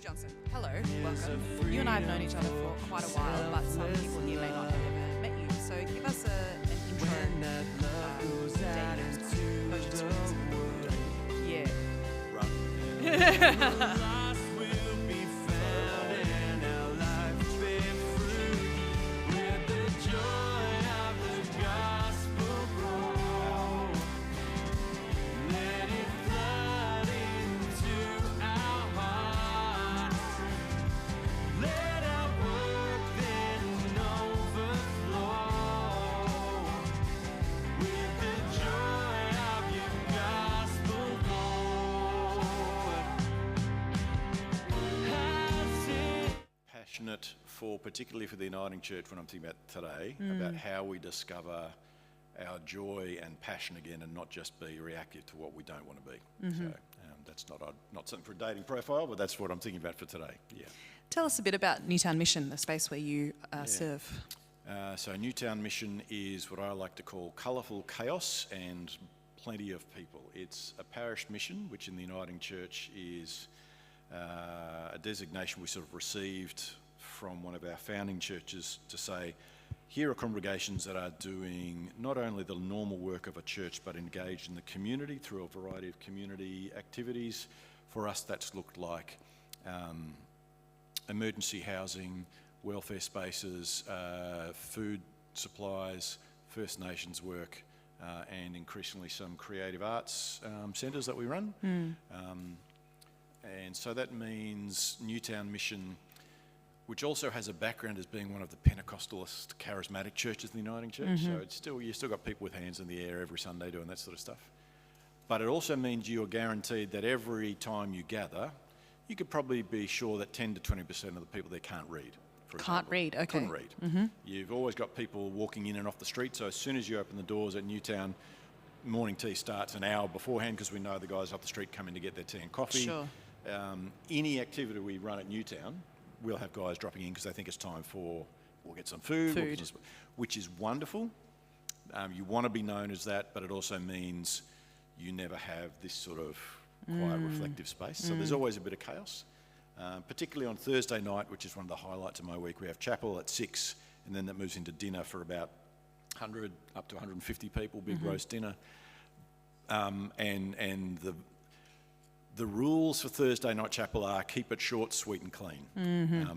Johnson, hello, welcome. You and I have known each other for quite a while, but some people here may not have ever met you. So give us an intro. Yeah. Passionate particularly for the Uniting Church when I'm thinking about today, about how we discover our joy and passion again and not just be reactive to what we don't want to be. So that's not something for a dating profile, but that's what I'm thinking about for today. Yeah. Tell us a bit about Newtown Mission, the space where you serve. So Newtown Mission is what I like to call colourful chaos and plenty of people. It's a parish mission, which in the Uniting Church is a designation we sort of received from one of our founding churches to say, here are congregations that are doing not only the normal work of a church, but engaged in the community through a variety of community activities. For us, that's looked like emergency housing, welfare spaces, food supplies, First Nations work, and increasingly some creative arts centres that we run. And so that means Newtown Mission, which also has a background as being one of the Pentecostalist charismatic churches in the Uniting Church. So it's you still got people with hands in the air every Sunday doing that sort of stuff. But it also means you are guaranteed that every time you gather, you could probably be sure that 10 to 20% of the people there can't read. Can't read, okay. Couldn't read. You've always got people walking in and off the street, so as soon as you open the doors at Newtown, morning tea starts an hour beforehand because we know the guys up the street come in to get their tea and coffee. Sure. Any activity we run at Newtown, we'll have guys dropping in because they think it's time we'll get some food. Which is wonderful. You want to be known as that, but it also means you never have this sort of quiet, reflective space. So there's always a bit of chaos, particularly on Thursday night, which is one of the highlights of my week. We have chapel at 6, and then that moves into dinner for about 100 up to 150 people, big roast dinner. And the rules for Thursday night chapel are keep it short, sweet and clean,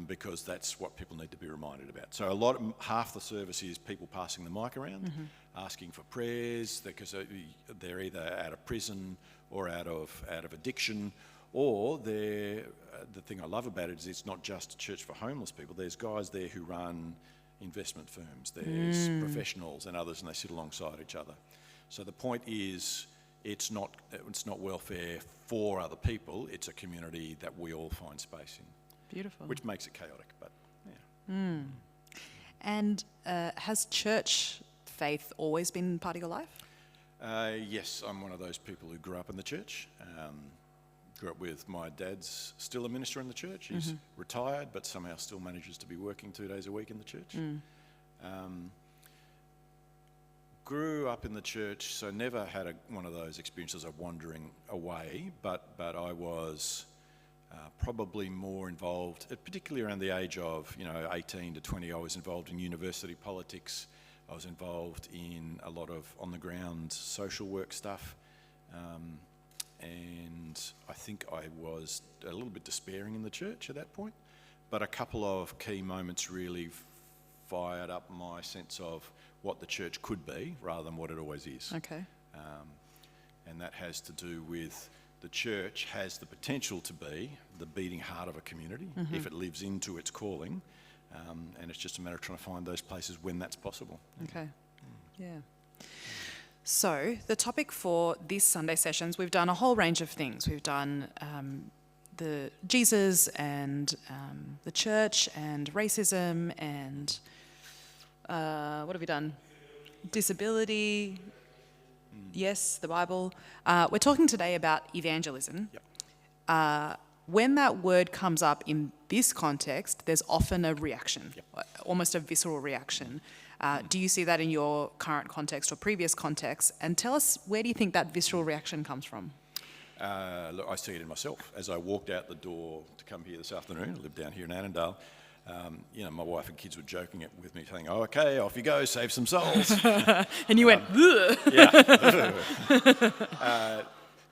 because that's what people need to be reminded about. So half the service is people passing the mic around, asking for prayers, because they're either out of prison or out of addiction, or the thing I love about it is it's not just a church for homeless people. There's guys there who run investment firms, there's professionals and others, and they sit alongside each other. So the point is, it's not welfare for other people, it's a community that we all find space in. Beautiful. Which makes it chaotic, but yeah. And has church faith always been part of your life? Yes, I'm one of those people who grew up in the church. Grew up with my dad's still a minister in the church. He's retired, but somehow still manages to be working 2 days a week in the church. Grew up in the church, so never had one of those experiences of wandering away, but I was probably more involved, particularly around the age of 18 to 20. I was involved in university politics. I was involved in a lot of on-the-ground social work stuff, and I think I was a little bit despairing in the church at that point. But a couple of key moments really fired up my sense of what the church could be rather than what it always is. Okay. And that has to do with the church has the potential to be the beating heart of a community if it lives into its calling, and it's just a matter of trying to find those places when that's possible. Okay. Yeah. So the topic for this Sunday sessions, we've done a whole range of things. We've done the Jesus and the church and racism and what have we done? Disability. Yes, the Bible. We're talking today about evangelism. Yep. When that word comes up in this context, there's often a reaction, almost a visceral reaction. Do you see that in your current context or previous context? And tell us, where do you think that visceral reaction comes from? Look, I see it in myself. As I walked out the door to come here this afternoon, I live down here in Annandale, my wife and kids were joking with me, saying, "Oh, okay, off you go, save some souls." And you went, "Ugh." Yeah.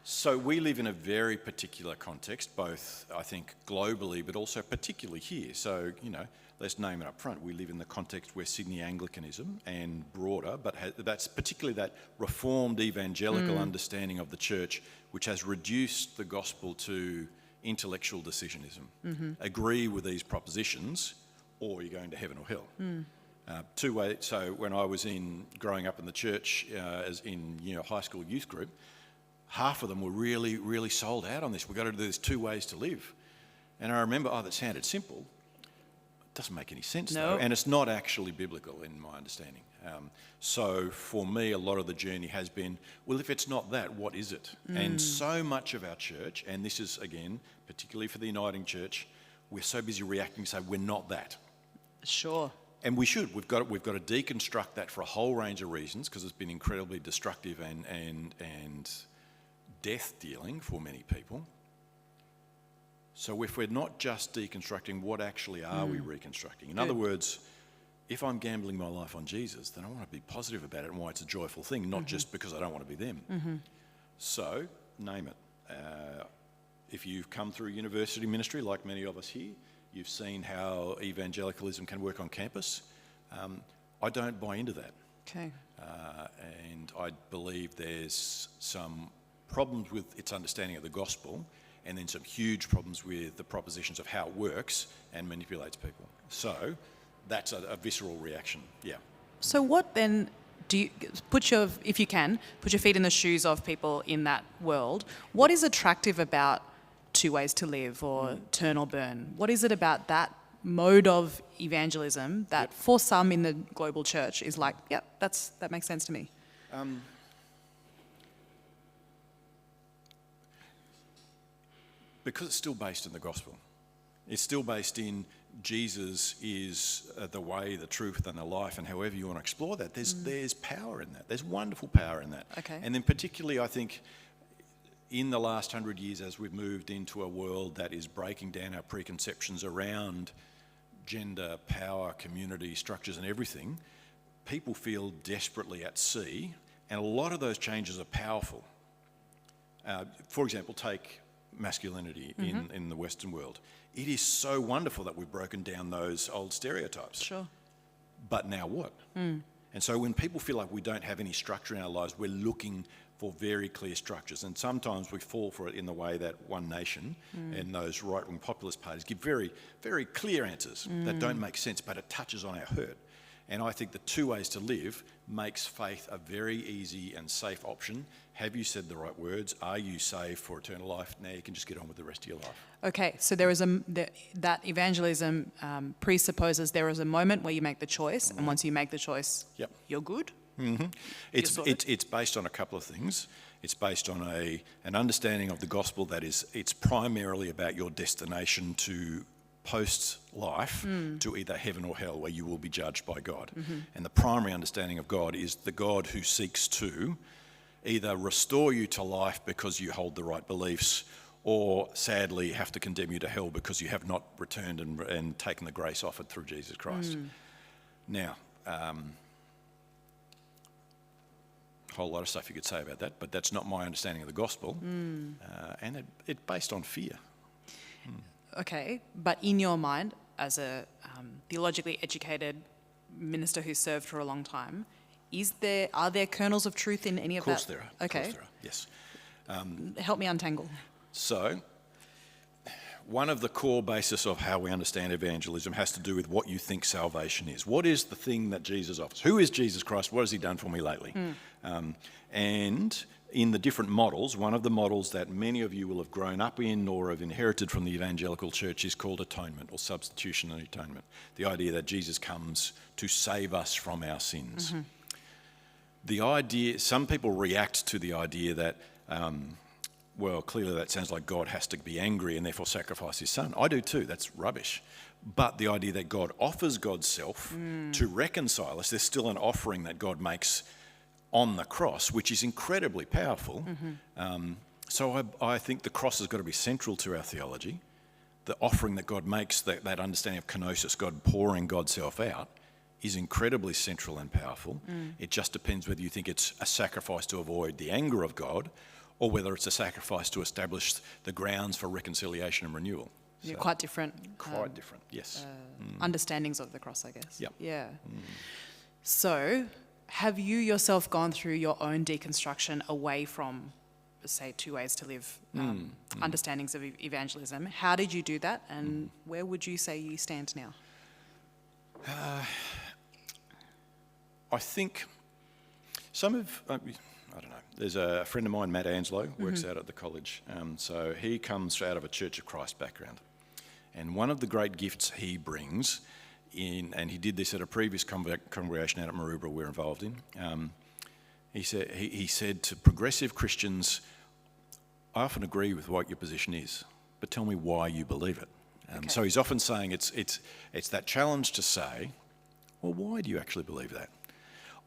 So we live in a very particular context, both, I think, globally, but also particularly here. So, let's name it up front. We live in the context where Sydney Anglicanism and broader, but that's particularly that reformed evangelical understanding of the church, which has reduced the gospel to intellectual decisionism. Agree with these propositions, or you're going to heaven or hell. Two ways. So when I was growing up in the church, as in high school youth group, half of them were really, really sold out on this. We've got to do this 2 ways to live. And I remember, that sounded simple. It doesn't make any sense, though. And it's not actually biblical in my understanding. So for me, a lot of the journey has been, well, if it's not that, what is it? And so much of our church, and this is, again, particularly for the Uniting Church, we're so busy reacting to say we're not that. Sure. And we should. We've got to deconstruct that for a whole range of reasons, because it's been incredibly destructive and death dealing for many people. So if we're not just deconstructing, what actually are we reconstructing? In other words, if I'm gambling my life on Jesus, then I want to be positive about it and why it's a joyful thing, not just because I don't want to be them. So, name it. If you've come through university ministry, like many of us here, you've seen how evangelicalism can work on campus. I don't buy into that. Okay. And I believe there's some problems with its understanding of the gospel, and then some huge problems with the propositions of how it works and manipulates people. So that's a visceral reaction, yeah. So what then, do you if you can, put your feet in the shoes of people in that world. What is attractive about 2 ways to live or turn or burn? What is it about that mode of evangelism that for some in the global church is like, that makes sense to me? Because it's still based in the gospel. It's still based in Jesus is the way, the truth, and the life, and however you want to explore that, there's power in that. There's wonderful power in that. Okay. And then particularly, I think, in the last 100 years, as we've moved into a world that is breaking down our preconceptions around gender, power, community, structures, and everything, people feel desperately at sea, and a lot of those changes are powerful. For example, take masculinity in the Western world. It is so wonderful that we've broken down those old stereotypes. Sure. But now what? And so when people feel like we don't have any structure in our lives, we're looking for very clear structures. And sometimes we fall for it in the way that One Nation and those right-wing populist parties give very, very clear answers that don't make sense, but it touches on our hurt. And I think the 2 ways to live makes faith a very easy and safe option. Have you said the right words? Are you saved for eternal life? Now you can just get on with the rest of your life. Okay, so there is that evangelism presupposes there is a moment where you make the choice, and once you make the choice, you're good? It's based on a couple of things. It's based on an understanding of the gospel that it's primarily about your destination to post-life to either heaven or hell, where you will be judged by God. And the primary understanding of God is the God who seeks to either restore you to life because you hold the right beliefs, or sadly have to condemn you to hell because you have not returned and taken the grace offered through Jesus Christ. Now, a whole lot of stuff you could say about that, but that's not my understanding of the gospel. And it's based on fear. Okay, but in your mind, as a theologically educated minister who served for a long time, are there kernels of truth in any of that? Of course there are. Okay. Of course there are, yes. Help me untangle. So, one of the core bases of how we understand evangelism has to do with what you think salvation is. What is the thing that Jesus offers? Who is Jesus Christ? What has he done for me lately? And in the different models, one of the models that many of you will have grown up in or have inherited from the evangelical church is called atonement, or substitutionary atonement. The idea that Jesus comes to save us from our sins. The idea, some people react to the idea that, well, clearly that sounds like God has to be angry and therefore sacrifice his son. I do too, that's rubbish. But the idea that God offers God's self to reconcile us, there's still an offering that God makes on the cross, which is incredibly powerful. So I think the cross has got to be central to our theology. The offering that God makes, that understanding of kenosis, God pouring God's self out, is incredibly central and powerful. It just depends whether you think it's a sacrifice to avoid the anger of God or whether it's a sacrifice to establish the grounds for reconciliation and renewal. Yeah, quite different. Quite different, yes. Understandings of the cross, I guess. Yep. Yeah. So, have you yourself gone through your own deconstruction away from, say, Two Ways to Live, understandings of evangelism? How did you do that, and where would you say you stand now? I think some of, I don't know, there's a friend of mine, Matt Anslow, works out at the college. So he comes out of a Church of Christ background. And one of the great gifts he brings in, and he did this at a previous congregation out at Maroubra we're involved in, he said to progressive Christians, I often agree with what your position is, but tell me why you believe it. So he's often saying it's that challenge to say, well, why do you actually believe that?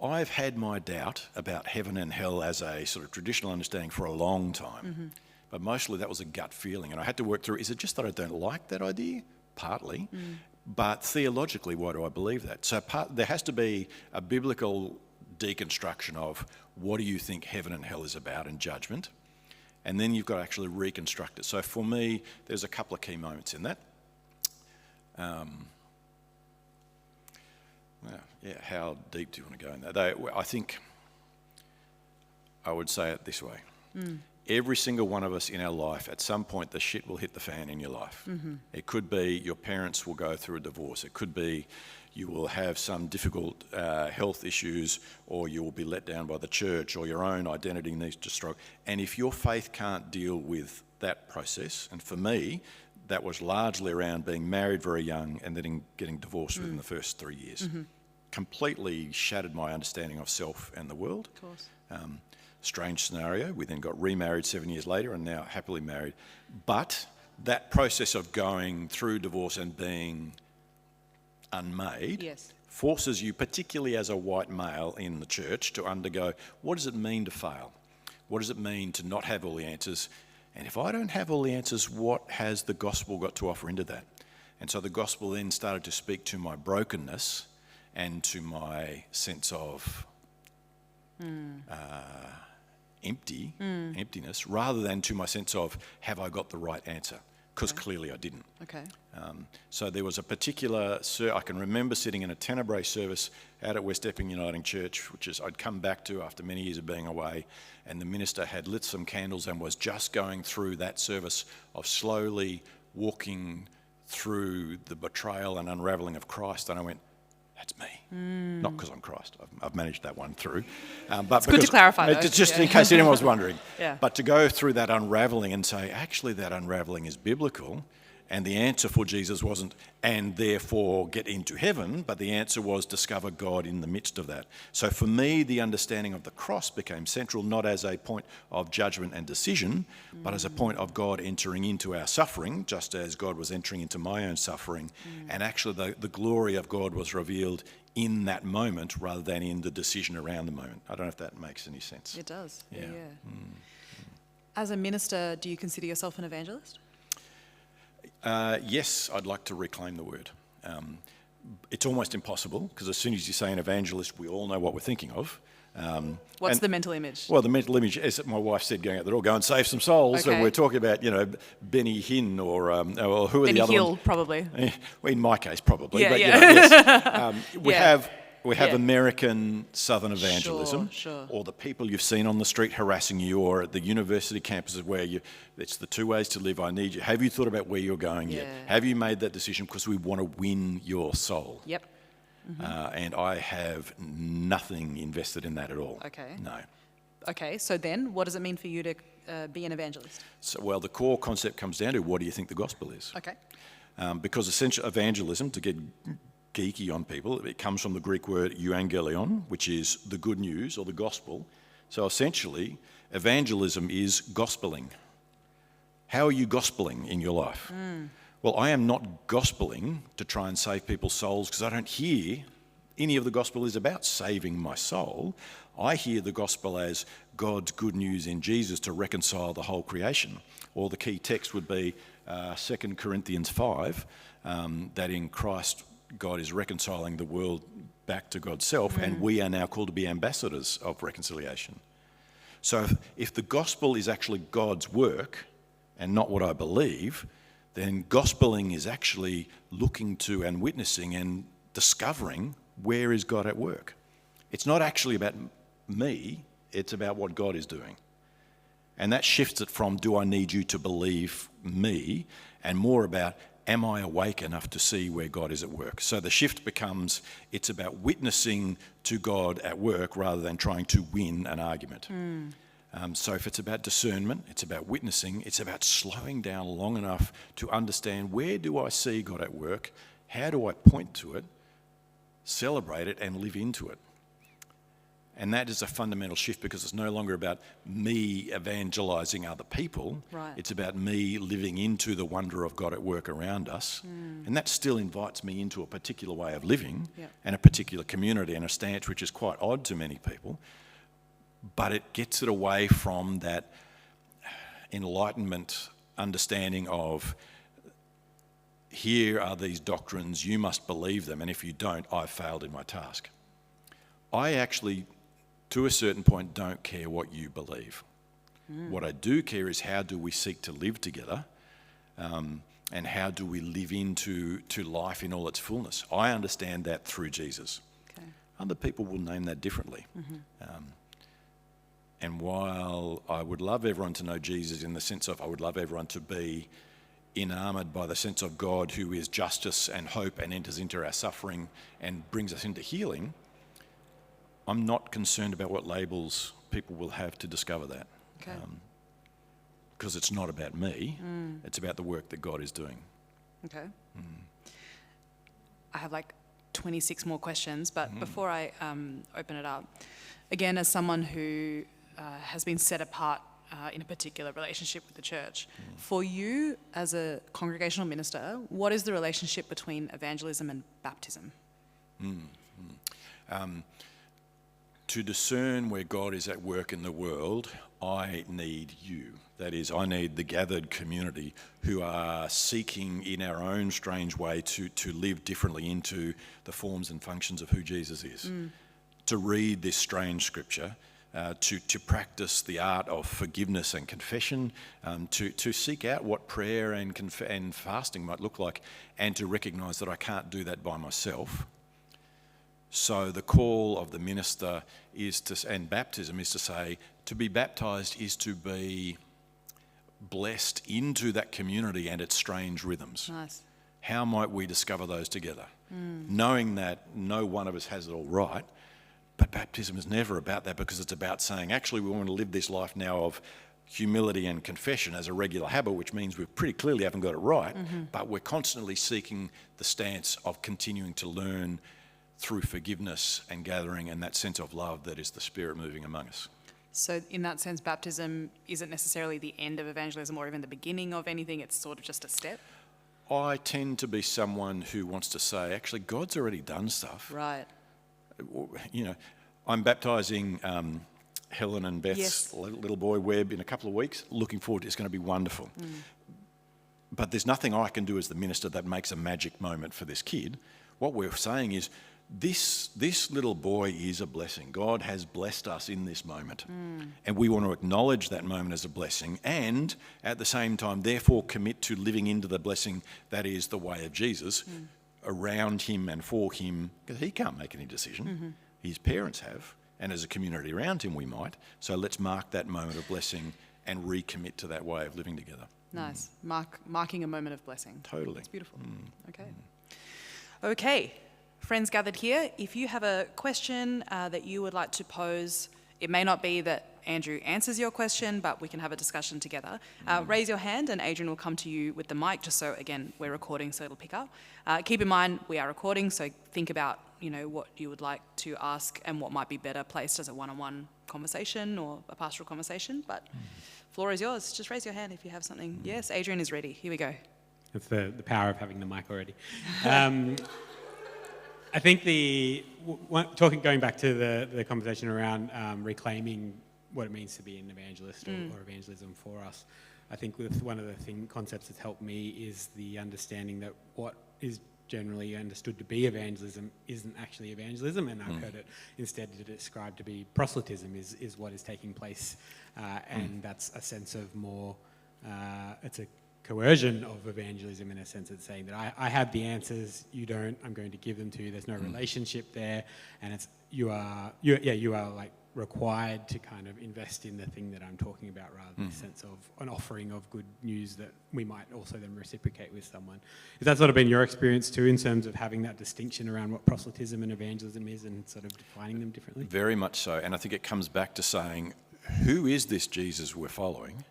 I've had my doubt about heaven and hell as a sort of traditional understanding for a long time, but mostly that was a gut feeling, and I had to work through, is it just that I don't like that idea? Partly, but theologically, why do I believe that? So there has to be a biblical deconstruction of what do you think heaven and hell is about and judgment, and then you've got to actually reconstruct it. So for me, there's a couple of key moments in that. How deep do you want to go in that? I think I would say it this way. Every single one of us in our life, at some point, the shit will hit the fan in your life. It could be your parents will go through a divorce. It could be you will have some difficult health issues, or you will be let down by the church, or your own identity needs to struggle. And if your faith can't deal with that process, and for me, that was largely around being married very young and then getting divorced within the first 3 years. Completely shattered my understanding of self and the world. Of course. Strange scenario. We then got remarried 7 years later and now happily married. But that process of going through divorce and being unmade forces you, particularly as a white male in the church, to undergo, what does it mean to fail? What does it mean to not have all the answers? And if I don't have all the answers, what has the gospel got to offer into that? And so the gospel then started to speak to my brokenness and to my sense of emptiness, rather than to my sense of, have I got the right answer? Because clearly I didn't. Okay. So there was a particular, I can remember sitting in a Tenebrae service out at West Epping Uniting Church, which is I'd come back to after many years of being away, and the minister had lit some candles and was just going through that service of slowly walking through the betrayal and unravelling of Christ, and I went, that's me. Not because I'm Christ. I've managed that one through. But it's good to clarify, though. Just in case anyone was wondering. Yeah. But to go through that unravelling and say, actually, that unravelling is biblical, and the answer for Jesus wasn't, and therefore get into heaven, but the answer was discover God in the midst of that. So for me, the understanding of the cross became central, not as a point of judgment and decision, but as a point of God entering into our suffering, just as God was entering into my own suffering. And actually the glory of God was revealed in that moment rather than in the decision around the moment. I don't know if that makes any sense. It does. Yeah. As a minister, do you consider yourself an evangelist? Yes, I'd like to reclaim the word. It's almost impossible, because as soon as you say an evangelist, we all know what we're thinking of. What's the mental image? Well, the mental image, as my wife said going out the door, go and save some souls. Okay. And we're talking about, Benny Hinn or who are Benny the other Hill, ones? probably. Well, in my case, probably. Yeah, but, yeah. Yes. We have Yeah. American Southern evangelism, Sure. or the people you've seen on the street harassing you, or at the university campuses where it's the 2 ways to live, I need you. Have you thought about where you're going yet? Yeah. Have you made that decision? Because we want to win your soul. Yep. And I have nothing invested in that at all. Okay. No. Okay, so then what does it mean for you to be an evangelist? So, well, the core concept comes down to, what do you think the gospel is? Okay. Because essential evangelism, to get geeky on people, it comes from the Greek word euangelion, which is the good news or the gospel. So essentially, evangelism is gospeling. How are you gospeling in your life? Well, I am not gospeling to try and save people's souls, because I don't hear any of the gospel is about saving my soul. I hear the gospel as God's good news in Jesus to reconcile the whole creation. Or the key text would be 2 Corinthians 5, that in Christ God is reconciling the world back to God's self, and we are now called to be ambassadors of reconciliation. So if the gospel is actually God's work and not what I believe, then gospeling is actually looking to and witnessing and discovering where is God at work. It's not actually about me, it's about what God is doing. And that shifts it from, do I need you to believe me, and more about, am I awake enough to see where God is at work? So the shift becomes, it's about witnessing to God at work rather than trying to win an argument. So if it's about discernment, it's about witnessing, it's about slowing down long enough to understand, where do I see God at work? How do I point to it, celebrate it, and live into it? And that is a fundamental shift, because it's no longer about me evangelising other people. Right. It's about me living into the wonder of God at work around us. And that still invites me into a particular way of living and a particular community and a stance which is quite odd to many people. But it gets it away from that enlightenment understanding of, here are these doctrines, you must believe them, and if you don't, I've failed in my task. I actually, to a certain point, don't care what you believe. What I do care is, how do we seek to live together, and how do we live into life in all its fullness. I understand that through Jesus. Okay. Other people will name that differently. And while I would love everyone to know Jesus in the sense of, I would love everyone to be enamoured by the sense of God who is justice and hope and enters into our suffering and brings us into healing, I'm not concerned about what labels people will have to discover that. Okay. Because it's not about me, it's about the work that God is doing. Okay. I have like 26 more questions, but before I open it up, again, as someone who has been set apart in a particular relationship with the church, for you as a congregational minister, what is the relationship between evangelism and baptism? To discern where God is at work in the world, I need you. That is, I need the gathered community who are seeking in our own strange way to live differently into the forms and functions of who Jesus is. To read this strange scripture, to practice the art of forgiveness and confession, to seek out what prayer and fasting might look like, and to recognise that I can't do that by myself. So the call of the minister is and baptism is to say, to be baptised is to be blessed into that community and its strange rhythms. Nice. How might we discover those together? Knowing that no one of us has it all right, but baptism is never about that, because it's about saying, actually, we want to live this life now of humility and confession as a regular habit, which means we pretty clearly haven't got it right, but we're constantly seeking the stance of continuing to learn through forgiveness and gathering and that sense of love that is the Spirit moving among us. So in that sense, baptism isn't necessarily the end of evangelism or even the beginning of anything, it's sort of just a step? I tend to be someone who wants to say, actually, God's already done stuff. Right. You know, I'm baptising Helen and Beth's little boy Webb in a couple of weeks. Looking forward to it. It's going to be wonderful. But there's nothing I can do as the minister that makes a magic moment for this kid. What we're saying is, this little boy is a blessing. God has blessed us in this moment. And we want to acknowledge that moment as a blessing, and at the same time, therefore, commit to living into the blessing that is the way of Jesus around him and for him, because he can't make any decision. His parents have, and as a community around him we might. So let's mark that moment of blessing and recommit to that way of living together. Nice. Marking a moment of blessing. Totally. It's beautiful. Okay. Friends gathered here, if you have a question that you would like to pose, it may not be that Andrew answers your question, but we can have a discussion together. Raise your hand and Adrian will come to you with the mic, just so, again, we're recording so it'll pick up. Keep in mind, we are recording, so think about, what you would like to ask and what might be better placed as a one-on-one conversation or a pastoral conversation, but floor is yours. Just raise your hand if you have something. Yes, Adrian is ready. Here we go. That's the power of having the mic already. I think going back to the conversation around reclaiming what it means to be an evangelist or evangelism for us, I think one of the concepts that's helped me is the understanding that what is generally understood to be evangelism isn't actually evangelism, and I've heard it instead described to be proselytism is what is taking place, and that's a sense of more, it's a coercion of evangelism, in a sense. It's saying that I have the answers, you don't, I'm going to give them to you, there's no relationship there, and it's you are like required to kind of invest in the thing that I'm talking about, rather than a sense of an offering of good news that we might also then reciprocate with someone. Has that sort of been your experience too, in terms of having that distinction around what proselytism and evangelism is and sort of defining them differently? Very much so, and I think it comes back to saying, who is this Jesus we're following?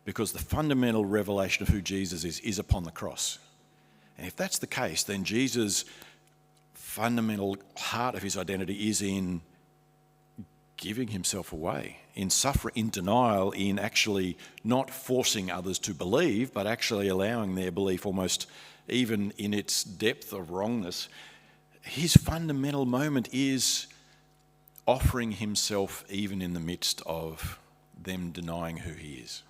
Because the fundamental revelation of who Jesus is upon the cross. And if that's the case, then Jesus' fundamental heart of his identity is in giving himself away, in suffering, in denial, in actually not forcing others to believe, but actually allowing their belief almost even in its depth of wrongness. His fundamental moment is offering himself even in the midst of them denying who he is.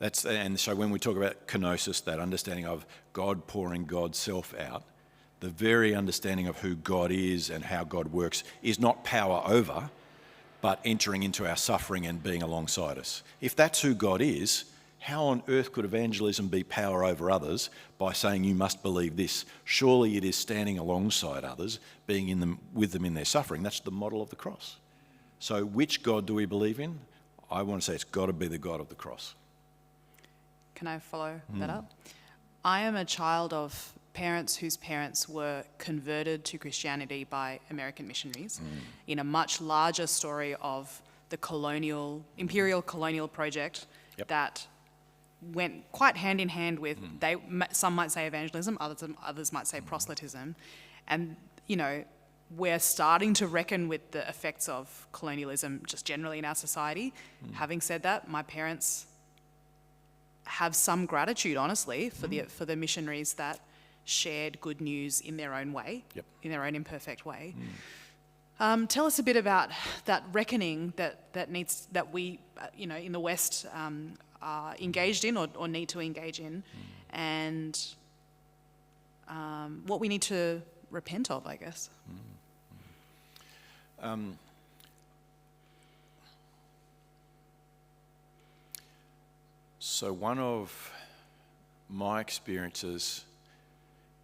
And so when we talk about kenosis, that understanding of God pouring God's self out, the very understanding of who God is and how God works is not power over, but entering into our suffering and being alongside us. If that's who God is, how on earth could evangelism be power over others by saying you must believe this? Surely it is standing alongside others, being with them in their suffering. That's the model of the cross. So which God do we believe in? I want to say it's got to be the God of the cross. Can I follow that up? I am a child of parents whose parents were converted to Christianity by American missionaries in a much larger story of the imperial colonial project that went quite hand in hand with, some might say evangelism, others might say proselytism. And, you know, we're starting to reckon with the effects of colonialism just generally in our society. Having said that, my parents have some gratitude, honestly, for the missionaries that shared good news in their own way, in their own imperfect way. Tell us a bit about that reckoning that we, in the West are engaged in or need to engage in, and what we need to repent of, I guess. So one of my experiences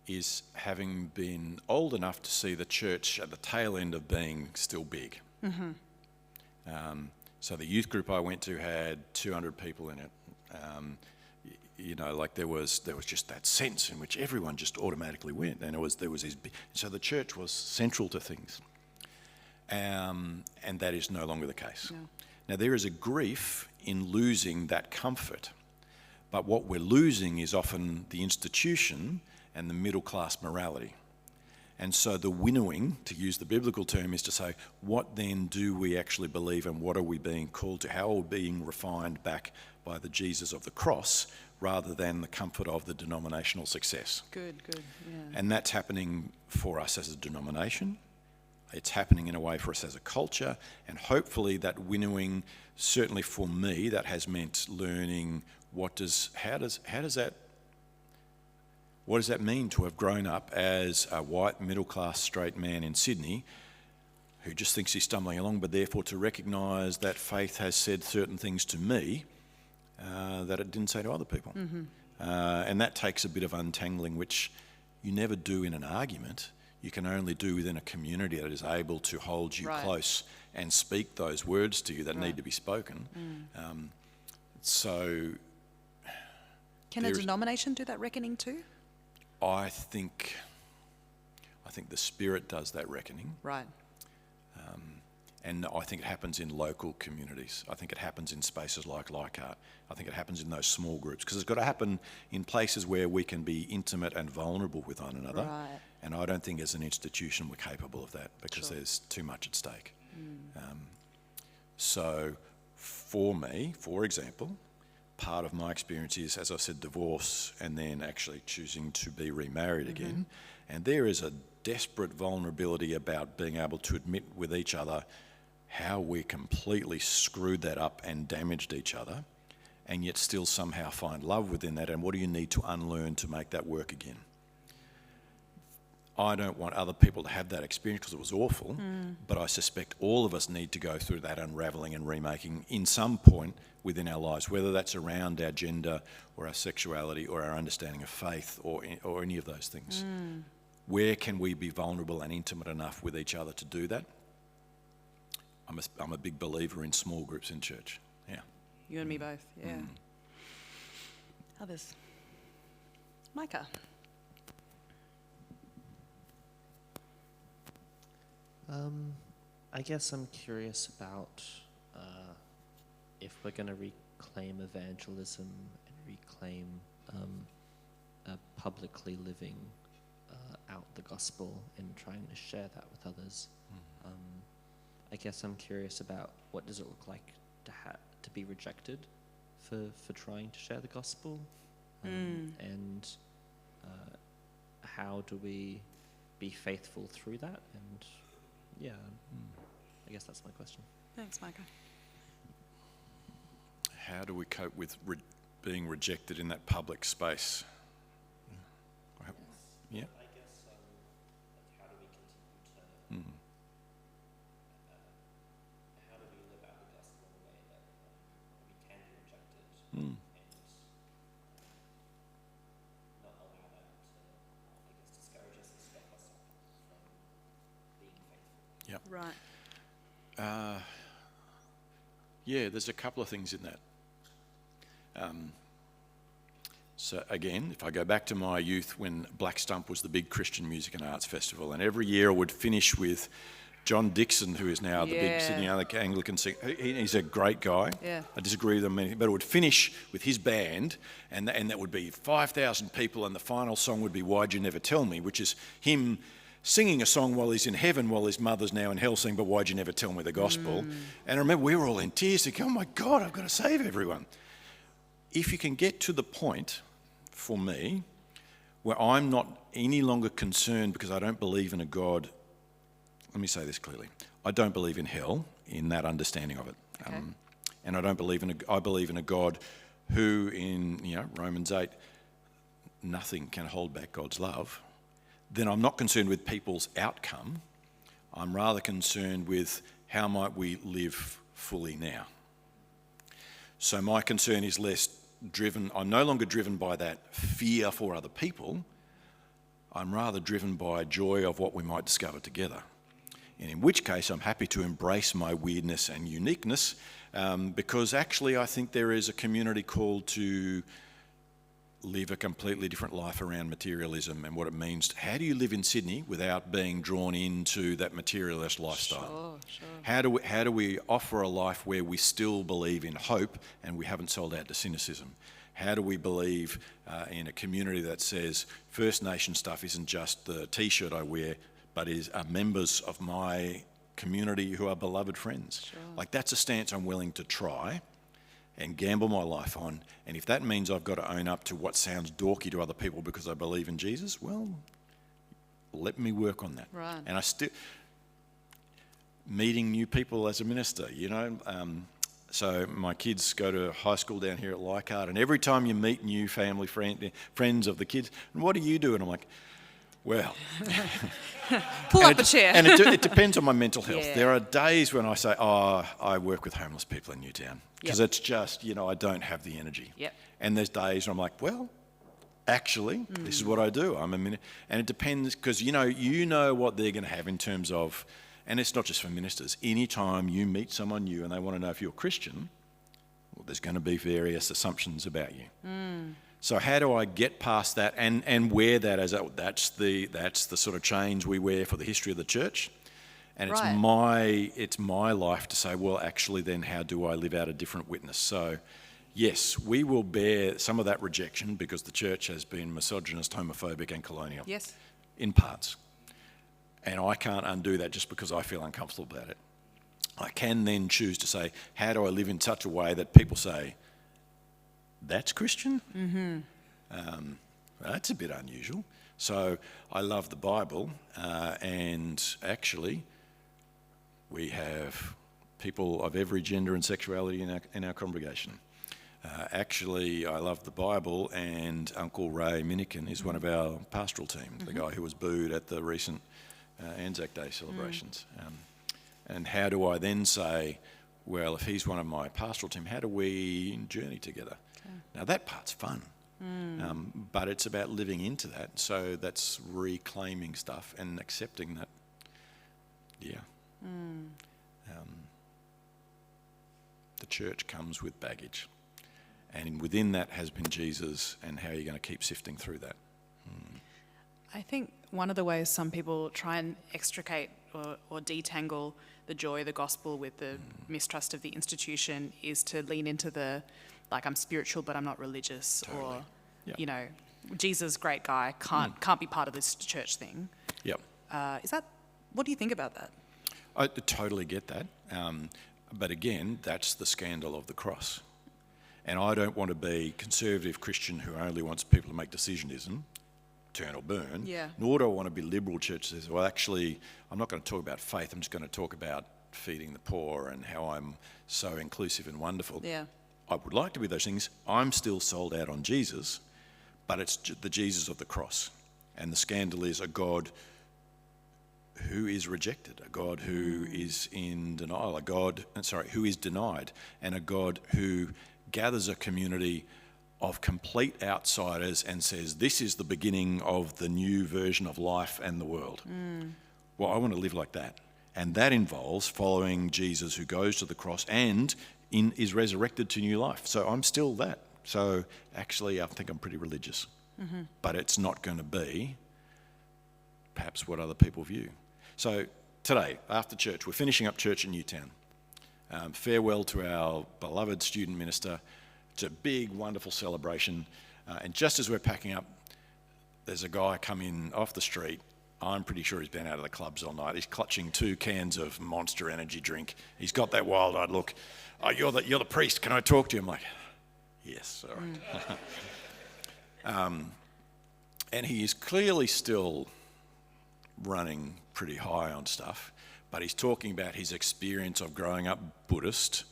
is having been old enough to see the church at the tail end of being still big. So the youth group I went to had 200 people in it. There was just that sense in which everyone just automatically went, and there was these big, so the church was central to things, and that is no longer the case. No. Now there is a grief in losing that comfort, but what we're losing is often the institution and the middle class morality. And so the winnowing, to use the biblical term, is to say, what then do we actually believe and what are we being called to? How are we being refined back by the Jesus of the cross rather than the comfort of the denominational success? Good, yeah. And that's happening for us as a denomination. It's happening in a way for us as a culture, and hopefully that winnowing, certainly for me, that has meant learning what does that mean to have grown up as a white, middle-class, straight man in Sydney who just thinks he's stumbling along, but therefore to recognise that faith has said certain things to me that it didn't say to other people. And that takes a bit of untangling, which you never do in an argument. You can only do within a community that is able to hold you close and speak those words to you that need to be spoken. Can a denomination do that reckoning too? I think the Spirit does that reckoning. Right. And I think it happens in local communities. I think it happens in spaces like Leichhardt. I think it happens in those small groups, because it's got to happen in places where we can be intimate and vulnerable with one another. Right. And I don't think as an institution we're capable of that, because there's too much at stake. So for me, for example, part of my experience is, as I said, divorce and then actually choosing to be remarried again. And there is a desperate vulnerability about being able to admit with each other how we completely screwed that up and damaged each other, and yet still somehow find love within that. And what do you need to unlearn to make that work again? I don't want other people to have that experience because it was awful, but I suspect all of us need to go through that unravelling and remaking in some point within our lives, whether that's around our gender or our sexuality or our understanding of faith or any of those things. Where can we be vulnerable and intimate enough with each other to do that? I'm a big believer in small groups in church. Yeah. You and me both, yeah. Others? Micah? I guess I'm curious about if we're going to reclaim evangelism and reclaim publicly living out the gospel and trying to share that with others. I guess I'm curious about what does it look like to be rejected for trying to share the gospel, and how do we be faithful through that? And yeah, I guess that's my question. Thanks, Micah. How do we cope with being rejected in that public space? Yeah. I guess how do we continue to how do we live out the gospel in a way that we can be rejected and not allow that to, I guess, discourage us and stop us from being faithful? Yep. Right. Yeah, there's a couple of things in that. So again, if I go back to my youth when Black Stump was the big Christian music and arts festival, and every year I would finish with John Dixon, who is now the big Sydney Anglican singer. He's a great guy. Yeah. I disagree with him, but it would finish with his band, and that would be 5,000 people, and the final song would be "Why'd You Never Tell Me," which is him singing a song while he's in heaven, while his mother's now in hell, saying, "But why'd you never tell me the gospel?" And I remember we were all in tears, thinking, "Oh my God, I've got to save everyone." If you can get to the point, for me, where I'm not any longer concerned because I don't believe in a God. Let me say this clearly: I don't believe in hell in that understanding of it, Okay. and I don't believe in. I believe in a God who, in Romans 8, nothing can hold back God's love. Then I'm not concerned with people's outcome. I'm rather concerned with how might we live fully now. So my concern is less driven. I'm no longer driven by that fear for other people. I'm rather driven by joy of what we might discover together. And in which case, I'm happy to embrace my weirdness and uniqueness, because actually I think there is a community called to live a completely different life around materialism and what it means. How do you live in Sydney without being drawn into that materialist lifestyle? Sure. How do we offer a life where we still believe in hope and we haven't sold out to cynicism? How do we believe in a community that says First Nation stuff isn't just the T-shirt I wear, but are members of my community who are beloved friends? Sure. Like, that's a stance I'm willing to try and gamble my life on. And if that means I've got to own up to what sounds dorky to other people because I believe in Jesus, well, let me work on that. Right. And I still meeting new people as a minister, so my kids go to high school down here at Leichhardt, and every time you meet new family friends of the kids, and what do you do? And I'm like, well, Pull up a chair. and it depends on my mental health. Yeah. There are days when I say, I work with homeless people in Newtown, because Yep. it's just, I don't have the energy. Yep. And there's days when I'm like, well, actually, this is what I do. I'm a minute, and it depends, because you know what they're going to have in terms of, and it's not just for ministers. Anytime you meet someone new and they want to know if you're Christian, well, there's going to be various assumptions about you. So how do I get past that and wear that as that's the sort of chains we wear for the history of the church, and Right. it's my life to say, well, actually, then how do I live out a different witness? So, yes, we will bear some of that rejection because the church has been misogynist, homophobic, and colonial. Yes. In parts, and I can't undo that just because I feel uncomfortable about it. I can then choose to say, how do I live in such a way that people say, that's Christian? That's a bit unusual. So I love the Bible, and actually we have people of every gender and sexuality in our congregation. Actually, I love the Bible, and Uncle Ray Minikin is one of our pastoral team, the guy who was booed at the recent Anzac Day celebrations. And how do I then say, well, if he's one of my pastoral team, how do we journey together? Okay. Now, that part's fun, but it's about living into that. So that's reclaiming stuff and accepting that, the church comes with baggage. And within that has been Jesus, and how you're going to keep sifting through that. I think one of the ways some people try and extricate or detangle the joy of the gospel with the mistrust of the institution is to lean into the, like, I'm spiritual but I'm not religious, Totally. or, Jesus, great guy, can't be part of this church thing. Yep. What do you think about that? I totally get that. But again, that's the scandal of the cross. And I don't want to be conservative Christian who only wants people to make decisionism, turn or burn. Yeah. Nor do I want to be liberal church that says, well, actually, I'm not going to talk about faith. I'm just going to talk about feeding the poor and how I'm so inclusive and wonderful. Yeah. I would like to be those things. I'm still sold out on Jesus, but it's the Jesus of the cross. And the scandal is a God who is rejected, a God who is in denial, who is denied, and a God who gathers a community of complete outsiders and says, this is the beginning of the new version of life and the world. Well, I want to live like that. And that involves following Jesus, who goes to the cross and is resurrected to new life. So I'm still that. So actually, I think I'm pretty religious. But it's not going to be perhaps what other people view. So today, after church, we're finishing up church in Newtown. Farewell to our beloved student minister. It's a big, wonderful celebration. And just as we're packing up, there's a guy come in off the street. I'm pretty sure he's been out of the clubs all night. He's clutching 2 cans of Monster energy drink. He's got that wild-eyed look. Oh, you're the priest. Can I talk to you? I'm like, yes, all right. And he is clearly still running pretty high on stuff, but he's talking about his experience of growing up Buddhist,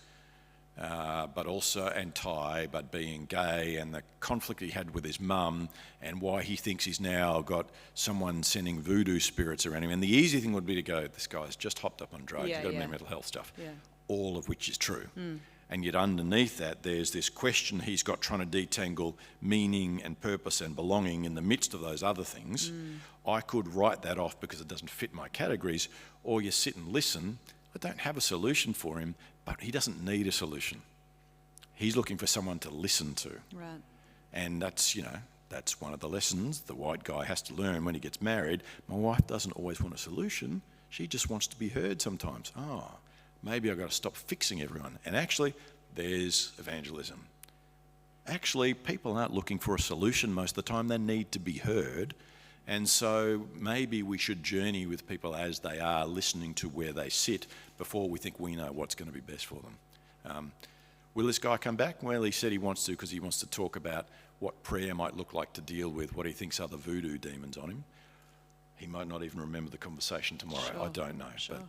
but also and Thai, but being gay, and the conflict he had with his mum, and why he thinks he's now got someone sending voodoo spirits around him. And the easy thing would be to go, this guy's just hopped up on drugs, he's got mental health stuff, all of which is true. And yet underneath that, there's this question he's got trying to detangle meaning and purpose and belonging in the midst of those other things. I could write that off because it doesn't fit my categories, or you sit and listen. I don't have a solution for him, but he doesn't need a solution. He's looking for someone to listen to. Right. And that's one of the lessons the white guy has to learn when he gets married. My wife doesn't always want a solution. She just wants to be heard sometimes. Maybe I've got to stop fixing everyone. And actually, there's evangelism. Actually, people aren't looking for a solution most of the time. They need to be heard. And so maybe we should journey with people as they are, listening to where they sit before we think we know what's going to be best for them. Will this guy come back? Well, he said he wants to because he wants to talk about what prayer might look like to deal with what he thinks are the voodoo demons on him. He might not even remember the conversation tomorrow. Sure. I don't know. Sure. But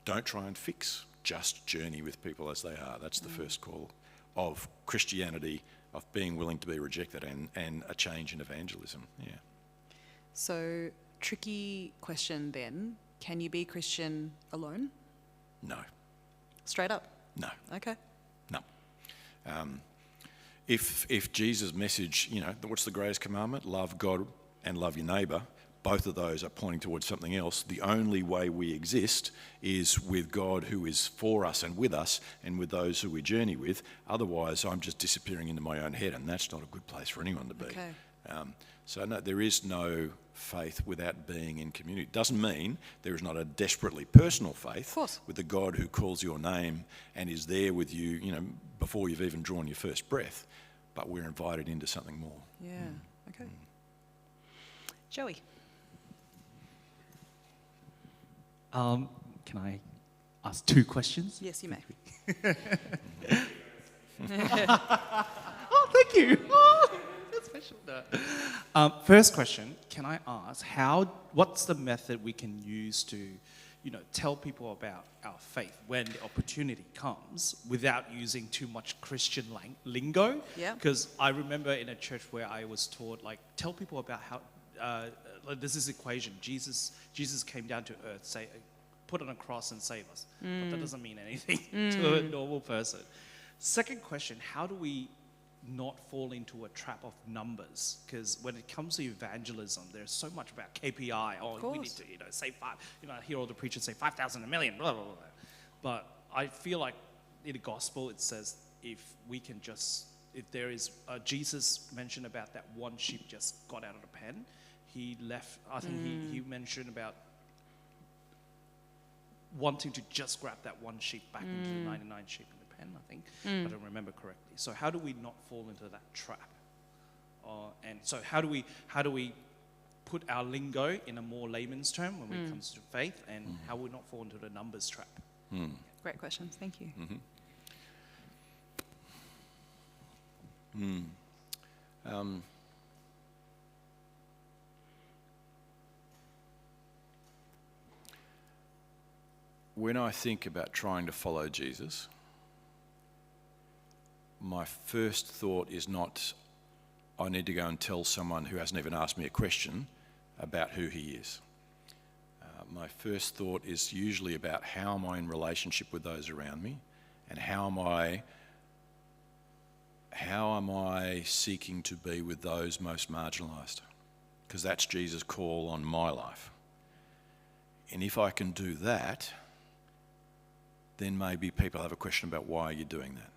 don't try and fix. Just journey with people as they are. That's the first call of Christianity, of being willing to be rejected, and a change in evangelism. Yeah. So, tricky question then. Can you be Christian alone? No. Straight up? No. Okay. No. If Jesus' message, what's the greatest commandment? Love God and love your neighbour. Both of those are pointing towards something else. The only way we exist is with God, who is for us and with us, and with those who we journey with. Otherwise, I'm just disappearing into my own head, and that's not a good place for anyone to be. Okay. So no, there is no faith without being in community. Doesn't mean there is not a desperately personal faith. Of course. With the God who calls your name and is there with you, before you've even drawn your first breath. But we're invited into something more. Yeah. Okay. Joey. Can I ask 2 questions? Yes, you may. Oh, thank you. Oh, that's question. No. First question, can I ask, what's the method we can use to, tell people about our faith when the opportunity comes without using too much Christian lingo? Yeah. Because I remember in a church where I was taught, tell people about how, there's this equation, Jesus came down to earth, put on a cross and save us. But that doesn't mean anything to a normal person. Second question, how do we not fall into a trap of numbers? Because when it comes to evangelism, there's so much about KPI. We need to, say 5. I hear all the preachers say 5,000 a million, blah, blah, blah. But I feel like in the gospel, it says if there is, Jesus mentioned about that one sheep just got out of the pen. He left, I think he mentioned about wanting to just grab that one sheep back into the 99 sheep in the pen, I think. I don't remember correctly. So how do we not fall into that trap? And so how do we put our lingo in a more layman's term when it comes to faith, and how we not fall into the numbers trap? Great questions. Thank you. When I think about trying to follow Jesus, my first thought is not, I need to go and tell someone who hasn't even asked me a question about who he is. My first thought is usually about how am I in relationship with those around me, and how am I seeking to be with those most marginalised? Because that's Jesus' call on my life. And if I can do that, then maybe people have a question about why are you doing that?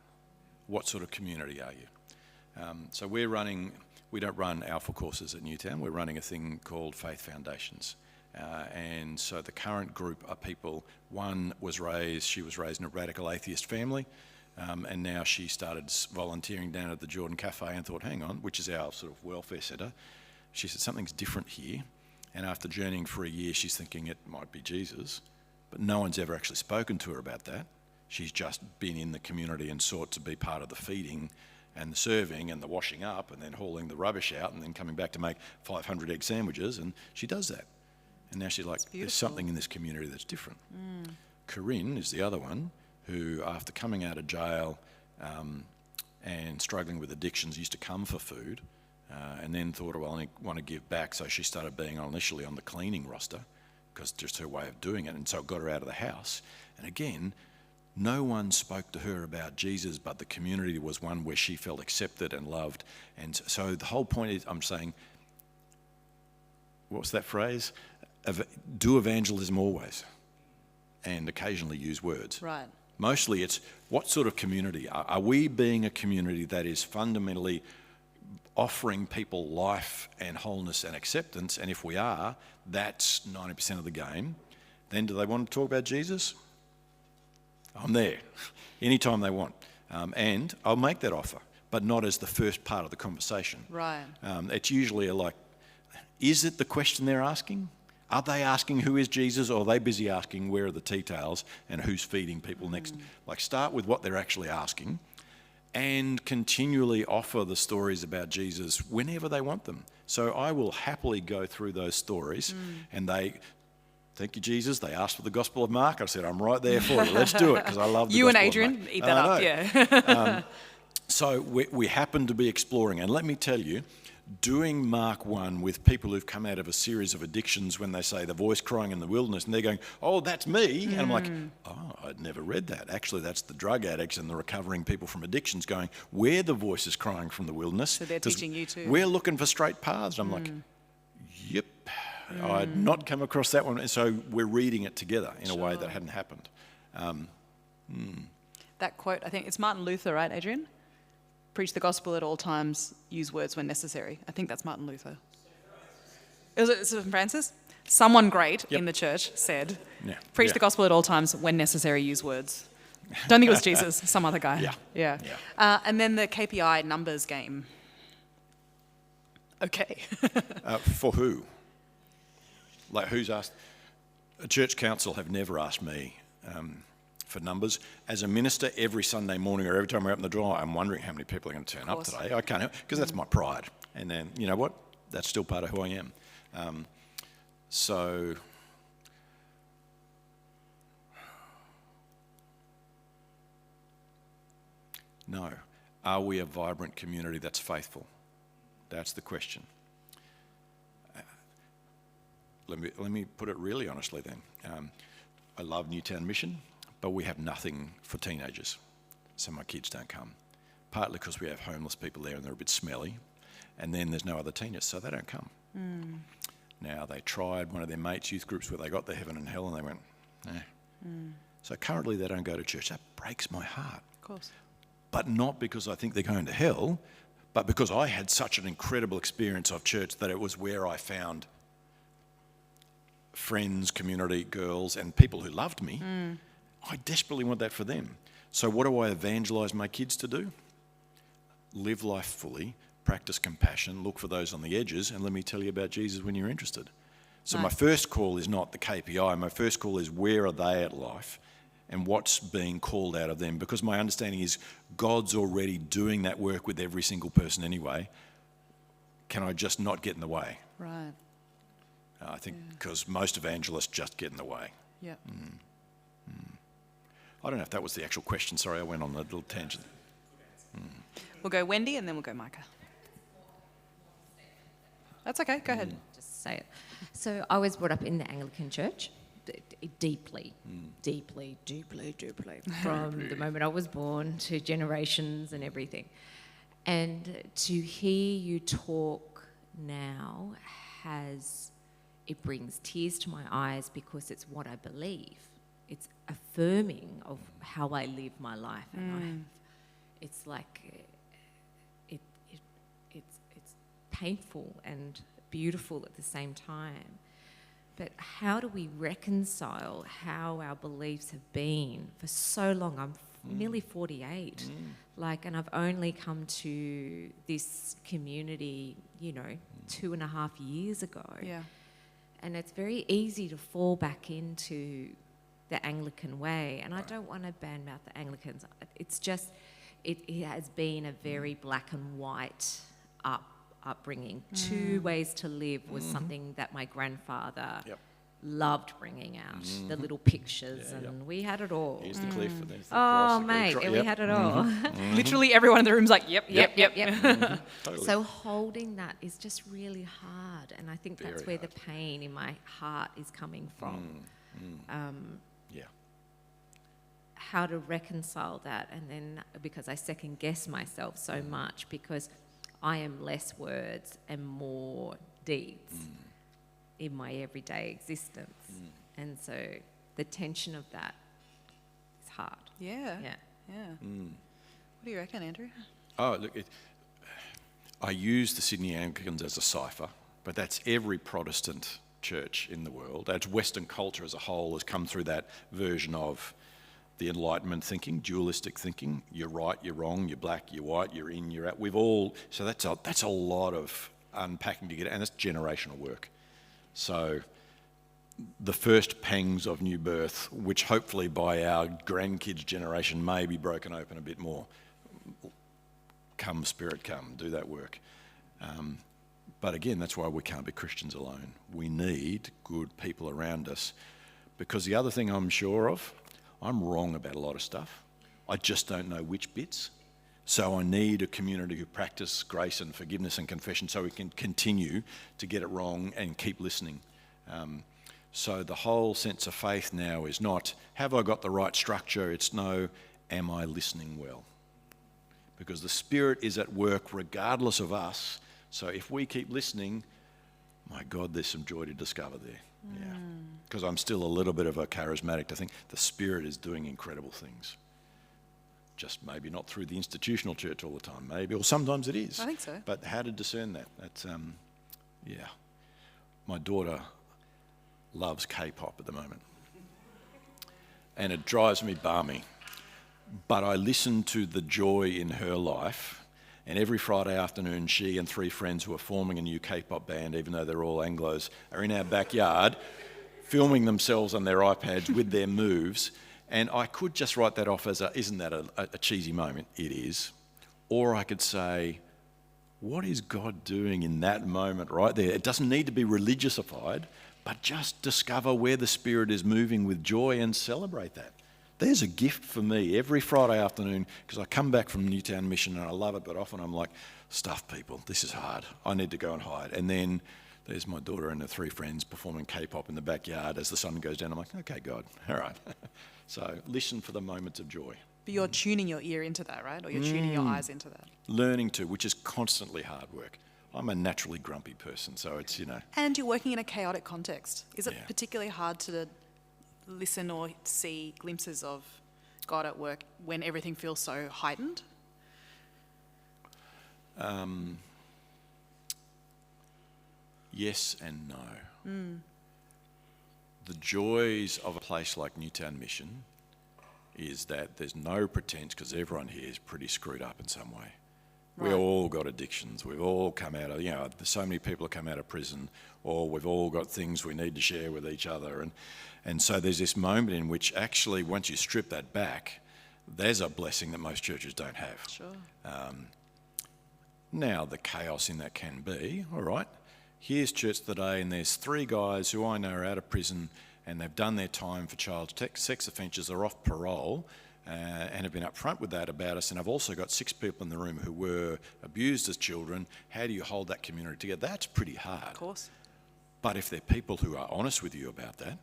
What sort of community are you? So we don't run Alpha courses at Newtown. We're running a thing called Faith Foundations. And so the current group are people, she was raised in a radical atheist family, and now she started volunteering down at the Jordan Cafe and thought, hang on, which is our sort of welfare centre. She said, something's different here. And after journeying for a year, she's thinking it might be Jesus. But no one's ever actually spoken to her about that. She's just been in the community and sought to be part of the feeding and the serving and the washing up and then hauling the rubbish out and then coming back to make 500 egg sandwiches, and she does that. And now she's like, there's something in this community that's different. Corinne is the other one who, after coming out of jail and struggling with addictions, used to come for food and then thought, well, I want to give back. So she started being initially on the cleaning roster, because just her way of doing it, and so it got her out of the house. And again, no one spoke to her about Jesus, but the community was one where she felt accepted and loved. And so the whole point is, I'm saying, what's that phrase? Do evangelism always, and occasionally use words. Right. Mostly it's, what sort of community? Are we being a community that is fundamentally offering people life and wholeness and acceptance? And if we are, that's 90% of the game. Then do they want to talk about Jesus? I'm there anytime they want. And I'll make that offer, but not as the first part of the conversation. Right. It's usually is it the question they're asking? Are they asking who is Jesus, or are they busy asking where are the tea towels and who's feeding people next? Start with what they're actually asking, and continually offer the stories about Jesus whenever they want them. So I will happily go through those stories, and thank you, Jesus. They asked for the Gospel of Mark. I said, I'm right there for you. Let's do it, because I love the You and Gospel of Adrian, Mark. eat that up, yeah. So we happen to be exploring, and let me tell you, doing Mark 1 with people who've come out of a series of addictions, when they say the voice crying in the wilderness, and they're going, oh, that's me. And I'm like, oh, I'd never read that. Actually, that's the drug addicts and the recovering people from addictions going, we're the voices crying from the wilderness. So they're teaching you too. We're looking for straight paths. And I'm like, yep, I'd not come across that one. And so we're reading it together in a way that hadn't happened. That quote, I think it's Martin Luther, right, Adrian? Preach the gospel at all times, use words when necessary. I think that's Martin Luther. Is it St. Francis? Someone great in the church said, preach the gospel at all times, when necessary, use words. Don't think it was Jesus, some other guy. Yeah. And then the KPI numbers game. Okay. For who? Who's asked? A church council have never asked me for numbers. As a minister, every Sunday morning or every time we open the door, I'm wondering how many people are going to turn up today. I can't help, because that's my pride. And then, you know what? That's still part of who I am. So no. Are we a vibrant community that's faithful? That's the question. Let me put it really honestly then. I love Newtown Mission, but we have nothing for teenagers, so my kids don't come. Partly because we have homeless people there and they're a bit smelly, and then there's no other teenagers, so they don't come. Now, they tried one of their mates' youth groups where they got the heaven and hell and they went, So currently they don't go to church. That breaks my heart. Of course. But not because I think they're going to hell, but because I had such an incredible experience of church that it was where I found friends, community, girls, and people who loved me. I desperately want that for them. So what do I evangelise my kids to do? Live life fully, practice compassion, look for those on the edges, and let me tell you about Jesus when you're interested. So my first call is not the KPI. My first call is where are they at life and what's being called out of them, because my understanding is God's already doing that work with every single person anyway. Can I just not get in the way? Right. I think because most evangelists just get in the way. Yeah. I don't know if that was the actual question. Sorry, I went on a little tangent. We'll go Wendy and then we'll go Micah. That's okay. Go ahead. Just say it. So I was brought up in the Anglican Church, deeply, from the moment I was born to generations and everything. And to hear you talk now it brings tears to my eyes because it's what I believe. It's affirming of how I live my life, and it's like it's painful and beautiful at the same time. But how do we reconcile how our beliefs have been for so long? I'm nearly 48, and I've only come to this community, 2.5 years ago. Yeah. And it's very easy to fall back into the Anglican way. And I don't want to badmouth the Anglicans. It's just, it has been a very black and white upbringing. 2 ways to live was something that my grandfather loved bringing out. The little pictures, and we had it all. Here's the cliff and there's the Oh, cross. mate, we had it all. Literally everyone in the room's like, yep. Totally. So holding that is just really hard, and I think that's Very where hard. the pain in my heart is coming from. Yeah. How to reconcile that, and then because I second guess myself so much because I am less words and more deeds in my everyday existence, and so the tension of that is hard. Yeah. Yeah. What do you reckon, Andrew? Oh, look, I use the Sydney Anglicans as a cipher, but that's every Protestant church in the world. That's Western culture as a whole has come through that version of the Enlightenment thinking, dualistic thinking. You're right, you're wrong, you're black, you're white, you're in, you're out. We've all, so that's a lot of unpacking together, and that's generational work. So the first pangs of new birth, which hopefully by our grandkids' generation may be broken open a bit more. Come, Spirit, come, do that work. But again, that's why we can't be Christians alone. We need good people around us. Because the other thing I'm sure of, I'm wrong about a lot of stuff. I just don't know which bits. So I need a community who practice grace and forgiveness and confession so we can continue to get it wrong and keep listening. So the whole sense of faith now is not, have I got the right structure? It's no, am I listening well? Because the Spirit is at work regardless of us. So if we keep listening, my God, there's some joy to discover there. Yeah. Because I'm still a little bit of a charismatic to think the Spirit is doing incredible things. Just maybe not through the institutional church all the time, maybe, or sometimes it is. I think so. But how to discern that? That's, yeah. My daughter loves K-pop at the moment. And it drives me balmy. But I listen to the joy in her life, and every Friday afternoon she and 3 friends who are forming a new K-pop band, even though they're all Anglos, are in our backyard filming themselves on their iPads with their moves. And I could just write that off as isn't that a cheesy moment? It is. Or I could say, what is God doing in that moment right there? It doesn't need to be religiousified, but just discover where the Spirit is moving with joy and celebrate that. There's a gift for me every Friday afternoon, because I come back from Newtown Mission and I love it, but often I'm like, stuff people, this is hard. I need to go and hide. And then there's my daughter and her 3 friends performing K-pop in the backyard as the sun goes down. I'm like, okay, God, all right. So listen for the moments of joy. But you're tuning your ear into that, right? Or you're tuning your eyes into that. Learning to, which is constantly hard work. I'm a naturally grumpy person, so it's, And you're working in a chaotic context. Is it Yeah. particularly hard to listen or see glimpses of God at work when everything feels so heightened? Yes and no. The joys of a place like Newtown Mission is that there's no pretense, because everyone here is pretty screwed up in some way. Right. We've all got addictions. We've all come out of, so many people have come out of prison, or we've all got things we need to share with each other. And so there's this moment in which actually, once you strip that back, there's a blessing that most churches don't have. Sure. Now, the chaos in that can be, all right, here's church today, and there's 3 guys who I know are out of prison, and they've done their time for child sex offences, are off parole, and have been upfront with that about us. And I've also got 6 people in the room who were abused as children. How do you hold that community together? That's pretty hard. Of course. But if they're people who are honest with you about that,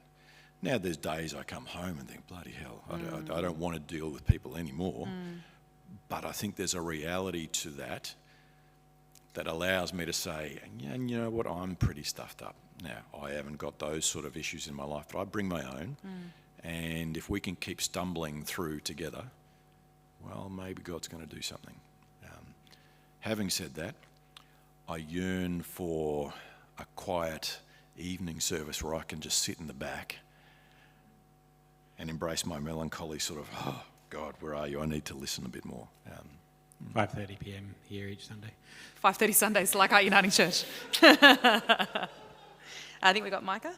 now there's days I come home and think, bloody hell, I don't want to deal with people anymore. But I think there's a reality to that allows me to say, and you know what, I'm pretty stuffed up. Now, I haven't got those sort of issues in my life, but I bring my own. And if we can keep stumbling through together, well, maybe God's going to do something. Having said that, I yearn for a quiet evening service where I can just sit in the back and embrace my melancholy sort of, oh, God, where are you? I need to listen a bit more. 5:30 p.m. here each Sunday. 5:30 Sundays, like our Uniting Church. I think we got Micah.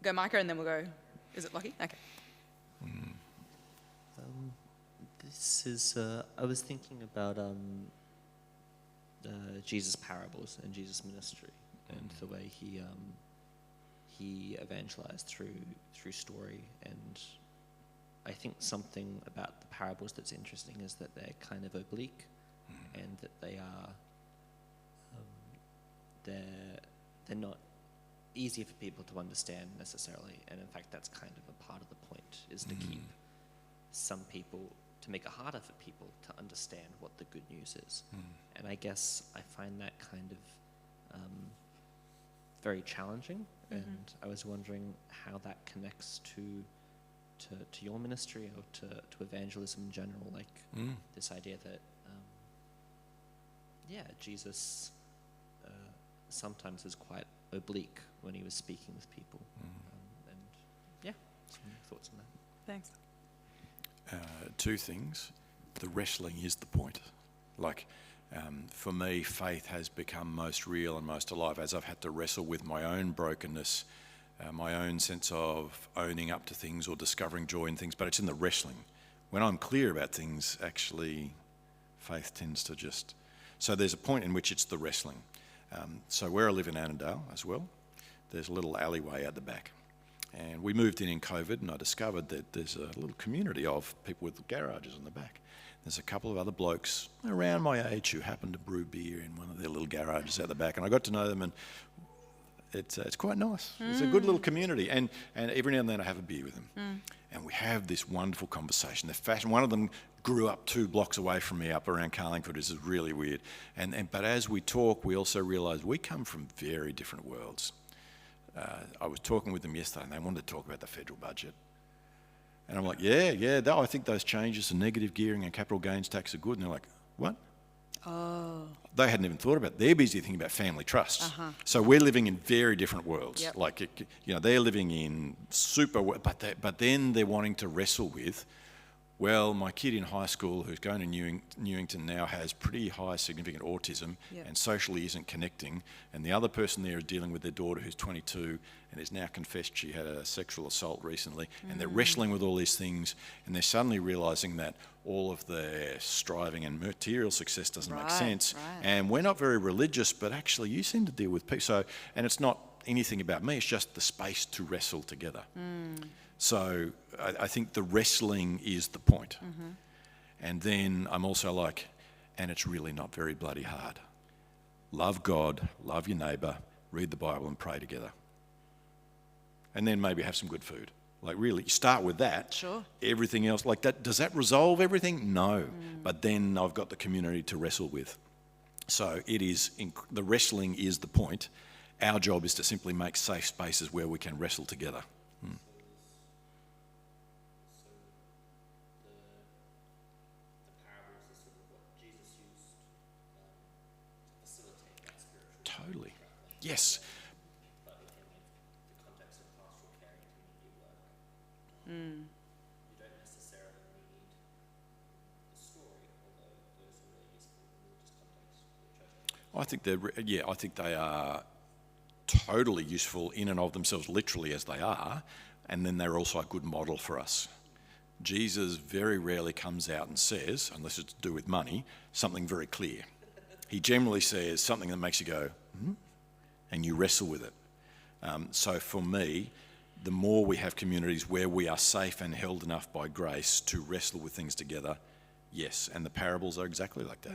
Go Micah, and then we'll go. Is it Lockie? Okay. This is, I was thinking about Jesus' parables and Jesus' ministry and the way he evangelized through story. And I think something about the parables that's interesting is that they're kind of oblique, and that they are they're not easy for people to understand necessarily. And in fact, that's kind of a part of the point, is to keep some people, to make it harder for people to understand what the good news is. And I guess I find that kind of very challenging. And I was wondering how that connects to your ministry, or to evangelism in general, like this idea that Jesus sometimes is quite oblique when he was speaking with people. Some thoughts on that. Thanks. 2 things. The wrestling is the point. Like, for me, faith has become most real and most alive as I've had to wrestle with my own brokenness, my own sense of owning up to things or discovering joy in things, but it's in the wrestling. When I'm clear about things, actually, faith tends to just... So there's a point in which it's the wrestling. So where I live in Annandale as well, there's a little alleyway at the back. And we moved in COVID, and I discovered that there's a little community of people with garages in the back. There's a couple of other blokes around my age who happen to brew beer in one of their little garages out the back, and I got to know them, and it's quite nice. It's a good little community, and every now and then I have a beer with them, and we have this wonderful conversation. One of them grew up 2 blocks away from me up around Carlingford. This is really weird, but as we talk, we also realise we come from very different worlds. I was talking with them yesterday, and they wanted to talk about the federal budget. And I'm like, I think those changes to negative gearing and capital gains tax are good. And they're like, what? Oh. They hadn't even thought about it. They're busy thinking about family trusts. So we're living in very different worlds. Yep. Like, they're living in super, but then they're wanting to wrestle with, well, my kid in high school who's going to Newington now has pretty high significant autism Yep. and socially isn't connecting, and the other person there is dealing with their daughter who's 22 and has now confessed she had a sexual assault recently, and they're wrestling with all these things, and they're suddenly realising that all of their striving and material success doesn't make Right, sense, right. and we're not very religious, but actually you seem to deal with peace. So, and it's not anything about me, it's just the space to wrestle together. So I think the wrestling is the point. And then I'm also like, and it's really not very bloody hard. Love God, love your neighbour, read the Bible and pray together. And then maybe have some good food. Like really, you start with that. Sure. Everything else, like that, does that resolve everything? No. But then I've got the community to wrestle with. So it is, the wrestling is the point. Our job is to simply make safe spaces where we can wrestle together. Totally. Yes. I think I think they are totally useful in and of themselves, literally as they are, and then they're also a good model for us. Jesus very rarely comes out and says, unless it's to do with money, something very clear. He generally says something that makes you go, and you wrestle with it. So for me, the more we have communities where we are safe and held enough by grace to wrestle with things together, yes, and the parables are exactly like that.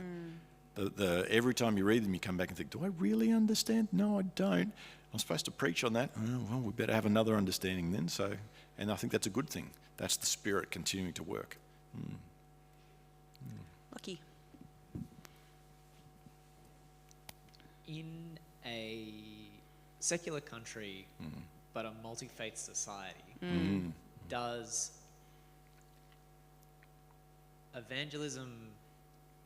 Every time you read them, you come back and think, do I really understand? No, I don't. I'm supposed to preach on that. Oh, well, we better have another understanding then. So, and I think that's a good thing. That's the Spirit continuing to work. Lucky. In a secular country, but a multi-faith society, does evangelism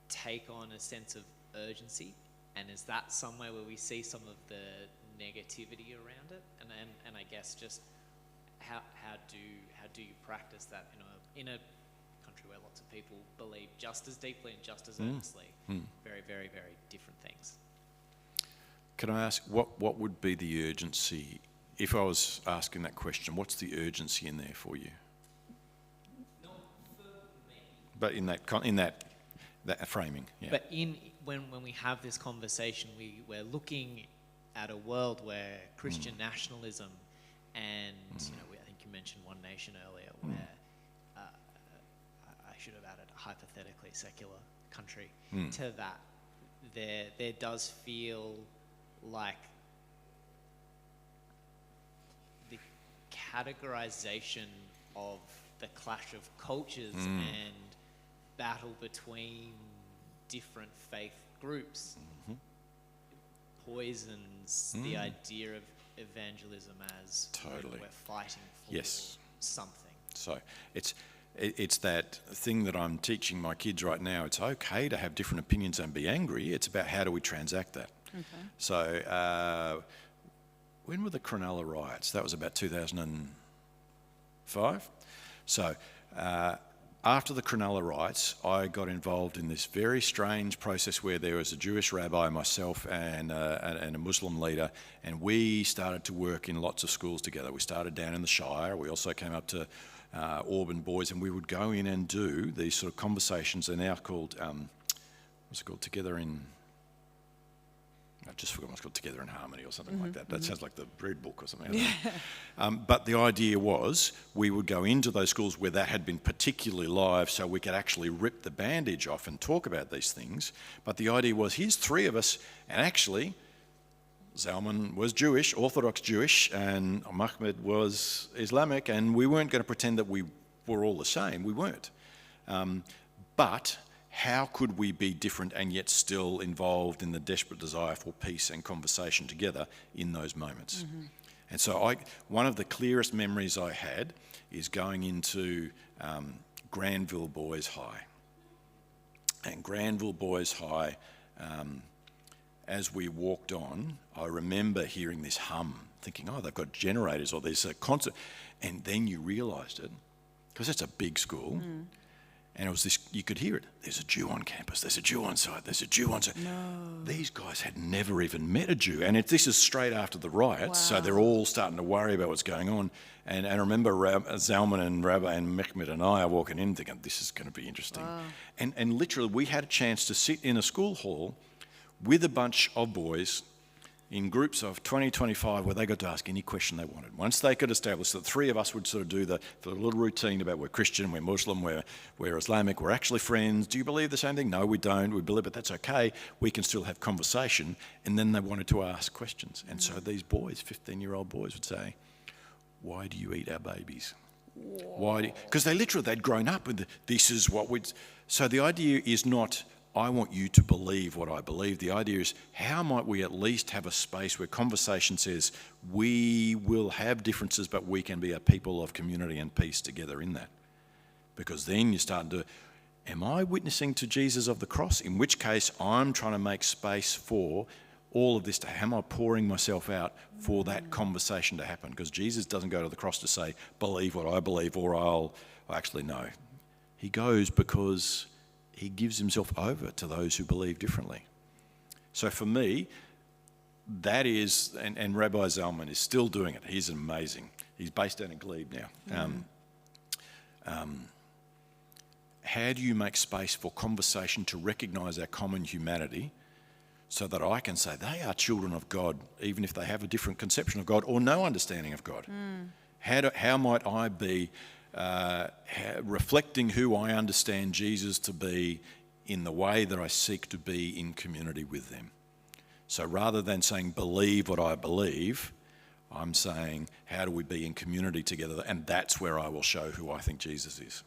take on a sense of urgency? And is that somewhere where we see some of the negativity around it? And I guess just how do you practice that in a country where lots of people believe just as deeply and just as earnestly very, very, very different things? Can I ask, what would be the urgency? If I was asking that question, what's the urgency in there for you? Not for me. But in that framing, yeah. But when we have this conversation, we're looking at a world where Christian nationalism and I think you mentioned One Nation earlier, where I should have added a hypothetically secular country to that. There does feel like the categorization of the clash of cultures and battle between different faith groups poisons the idea of evangelism as Totally. we're fighting for Yes. something. So it's that thing that I'm teaching my kids right now. It's okay to have different opinions and be angry. It's about how do we transact that. Okay. So when were the Cronulla riots? That was about 2005. So after the Cronulla riots, I got involved in this very strange process where there was a Jewish rabbi, myself, and a Muslim leader, and we started to work in lots of schools together. We started down in the Shire. We also came up to Auburn Boys, and we would go in and do these sort of conversations. They're now called, what's it called, Together in... I've just forgotten what's called Together in Harmony or something like that. That sounds like the bread book or something. But the idea was we would go into those schools where that had been particularly live so we could actually rip the bandage off and talk about these things. But the idea was, here's three of us, and actually Zalman was Jewish, Orthodox Jewish, and Mahmoud was Islamic, and we weren't going to pretend that we were all the same. We weren't. But how could we be different and yet still involved in the desperate desire for peace and conversation together in those moments? And so one of the clearest memories I had is going into Granville Boys High. And Granville Boys High, as we walked on, I remember hearing this hum, thinking, oh, they've got generators or there's a concert. And then you realised it, because it's a big school. And it was this, you could hear it. There's a Jew on campus. There's a Jew on site. There's a Jew on site. No. These guys had never even met a Jew. And this is straight after the riots, so they're all starting to worry about what's going on. And I remember Zalman and Rabbi and Mehmet and I are walking in thinking, this is going to be interesting. Wow. And literally, we had a chance to sit in a school hall with a bunch of boys in groups of 20, 25, where they got to ask any question they wanted. Once they could establish that, the three of us would sort of do the little routine about we're Christian, we're Muslim, we're Islamic, we're actually friends. Do you believe the same thing? No, we don't. We believe it. That's okay. We can still have conversation. And then they wanted to ask questions. And so these boys, 15-year-old boys, would say, why do you eat our babies? Why? Because they'd grown up with this is what we'd... So the idea is not, I want you to believe what I believe. The idea is, how might we at least have a space where conversation says, we will have differences, but we can be a people of community and peace together in that. Because then you start to, am I witnessing to Jesus of the cross? In which case, I'm trying to make space for all of this am I pouring myself out for that conversation to happen? Because Jesus doesn't go to the cross to say, believe what I believe, or I'll actually no. He goes because he gives himself over to those who believe differently. So for me, that is, and Rabbi Zalman is still doing it. He's amazing. He's based down in Glebe now. How do you make space for conversation to recognise our common humanity so that I can say they are children of God, even if they have a different conception of God or no understanding of God? How might I be reflecting who I understand Jesus to be in the way that I seek to be in community with them? So rather than saying, believe what I believe, I'm saying, how do we be in community together? And that's where I will show who I think Jesus is.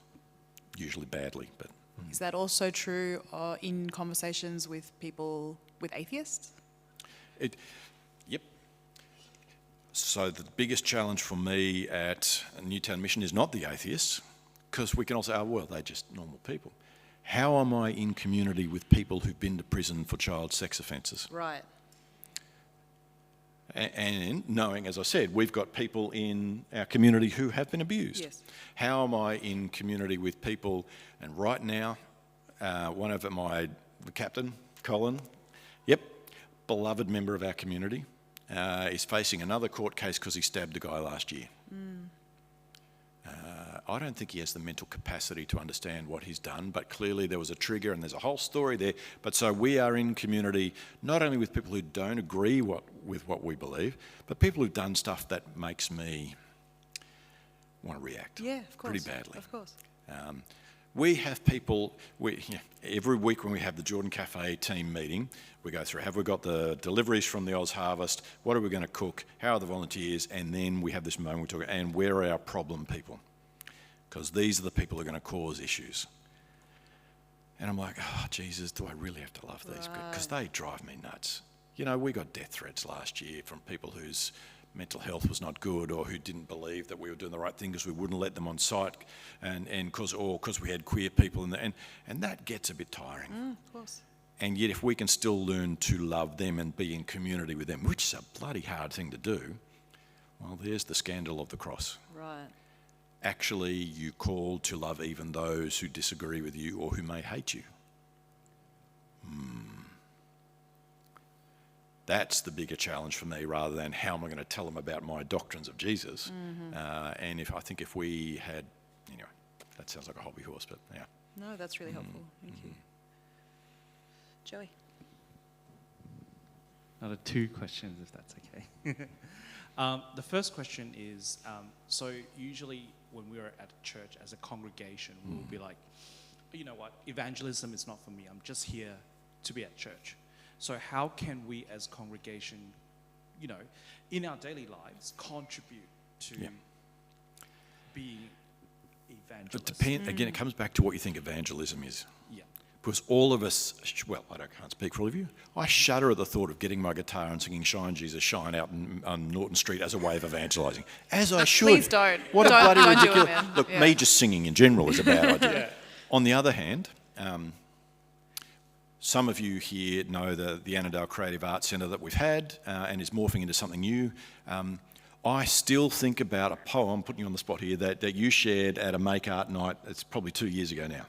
Usually badly, but... Is that also true in conversations with people, with atheists? Yep. So the biggest challenge for me at Newtown Mission is not the atheists, because we can all say, oh, well, they're just normal people. How am I in community with people who've been to prison for child sex offences? Right. And knowing, as I said, we've got people in our community who have been abused. Yes. How am I in community with people? And right now, one of the captain, Colin, beloved member of our community, is facing another court case because he stabbed a guy last year. I don't think he has the mental capacity to understand what he's done, but clearly there was a trigger and there's a whole story there. But so we are in community not only with people who don't agree with what we believe, but people who've done stuff that makes me want to react. Yeah, of course. Pretty badly. Of course. We have people, every week when we have the Jordan Cafe team meeting, we go through, have we got the deliveries from the Oz Harvest, what are we going to cook, how are the volunteers, and then we have this moment we talk, and where are our problem people? Because these are the people who are going to cause issues. And I'm like, oh, Jesus, do I really have to love these people? Because they drive me nuts. You know, we got death threats last year from people whose mental health was not good or who didn't believe that we were doing the right thing because we wouldn't let them on site and because we had queer people and that gets a bit tiring. Of course. And yet if we can still learn to love them and be in community with them, which is a bloody hard thing to do, well, there's the scandal of the cross. Right. Actually, you called to love even those who disagree with you or who may hate you. That's the bigger challenge for me, rather than how am I going to tell them about my doctrines of Jesus. And if we had, anyway, that sounds like a hobby horse, but yeah. No, that's really helpful. Thank you. Joey. Another two questions, if that's okay. The first question is, so usually when we're at a church as a congregation, we'll be like, you know what, evangelism is not for me. I'm just here to be at church. So how can we as congregation, you know, in our daily lives, contribute to being evangelists? But again, it comes back to what you think evangelism is. Yeah. Because all of us, well, can't speak for all of you. I shudder at the thought of getting my guitar and singing Shine, Jesus, Shine out on Norton Street as a way of evangelising. As I should. Please don't. What Don't- a bloody don't do it, ridiculous... man. Look, Yeah. me just singing in general is a bad idea. On the other hand, some of you here know the Annandale Creative Arts Centre that we've had and is morphing into something new. I still think about a poem, putting you on the spot here, that you shared at a Make Art night. It's probably 2 years ago now.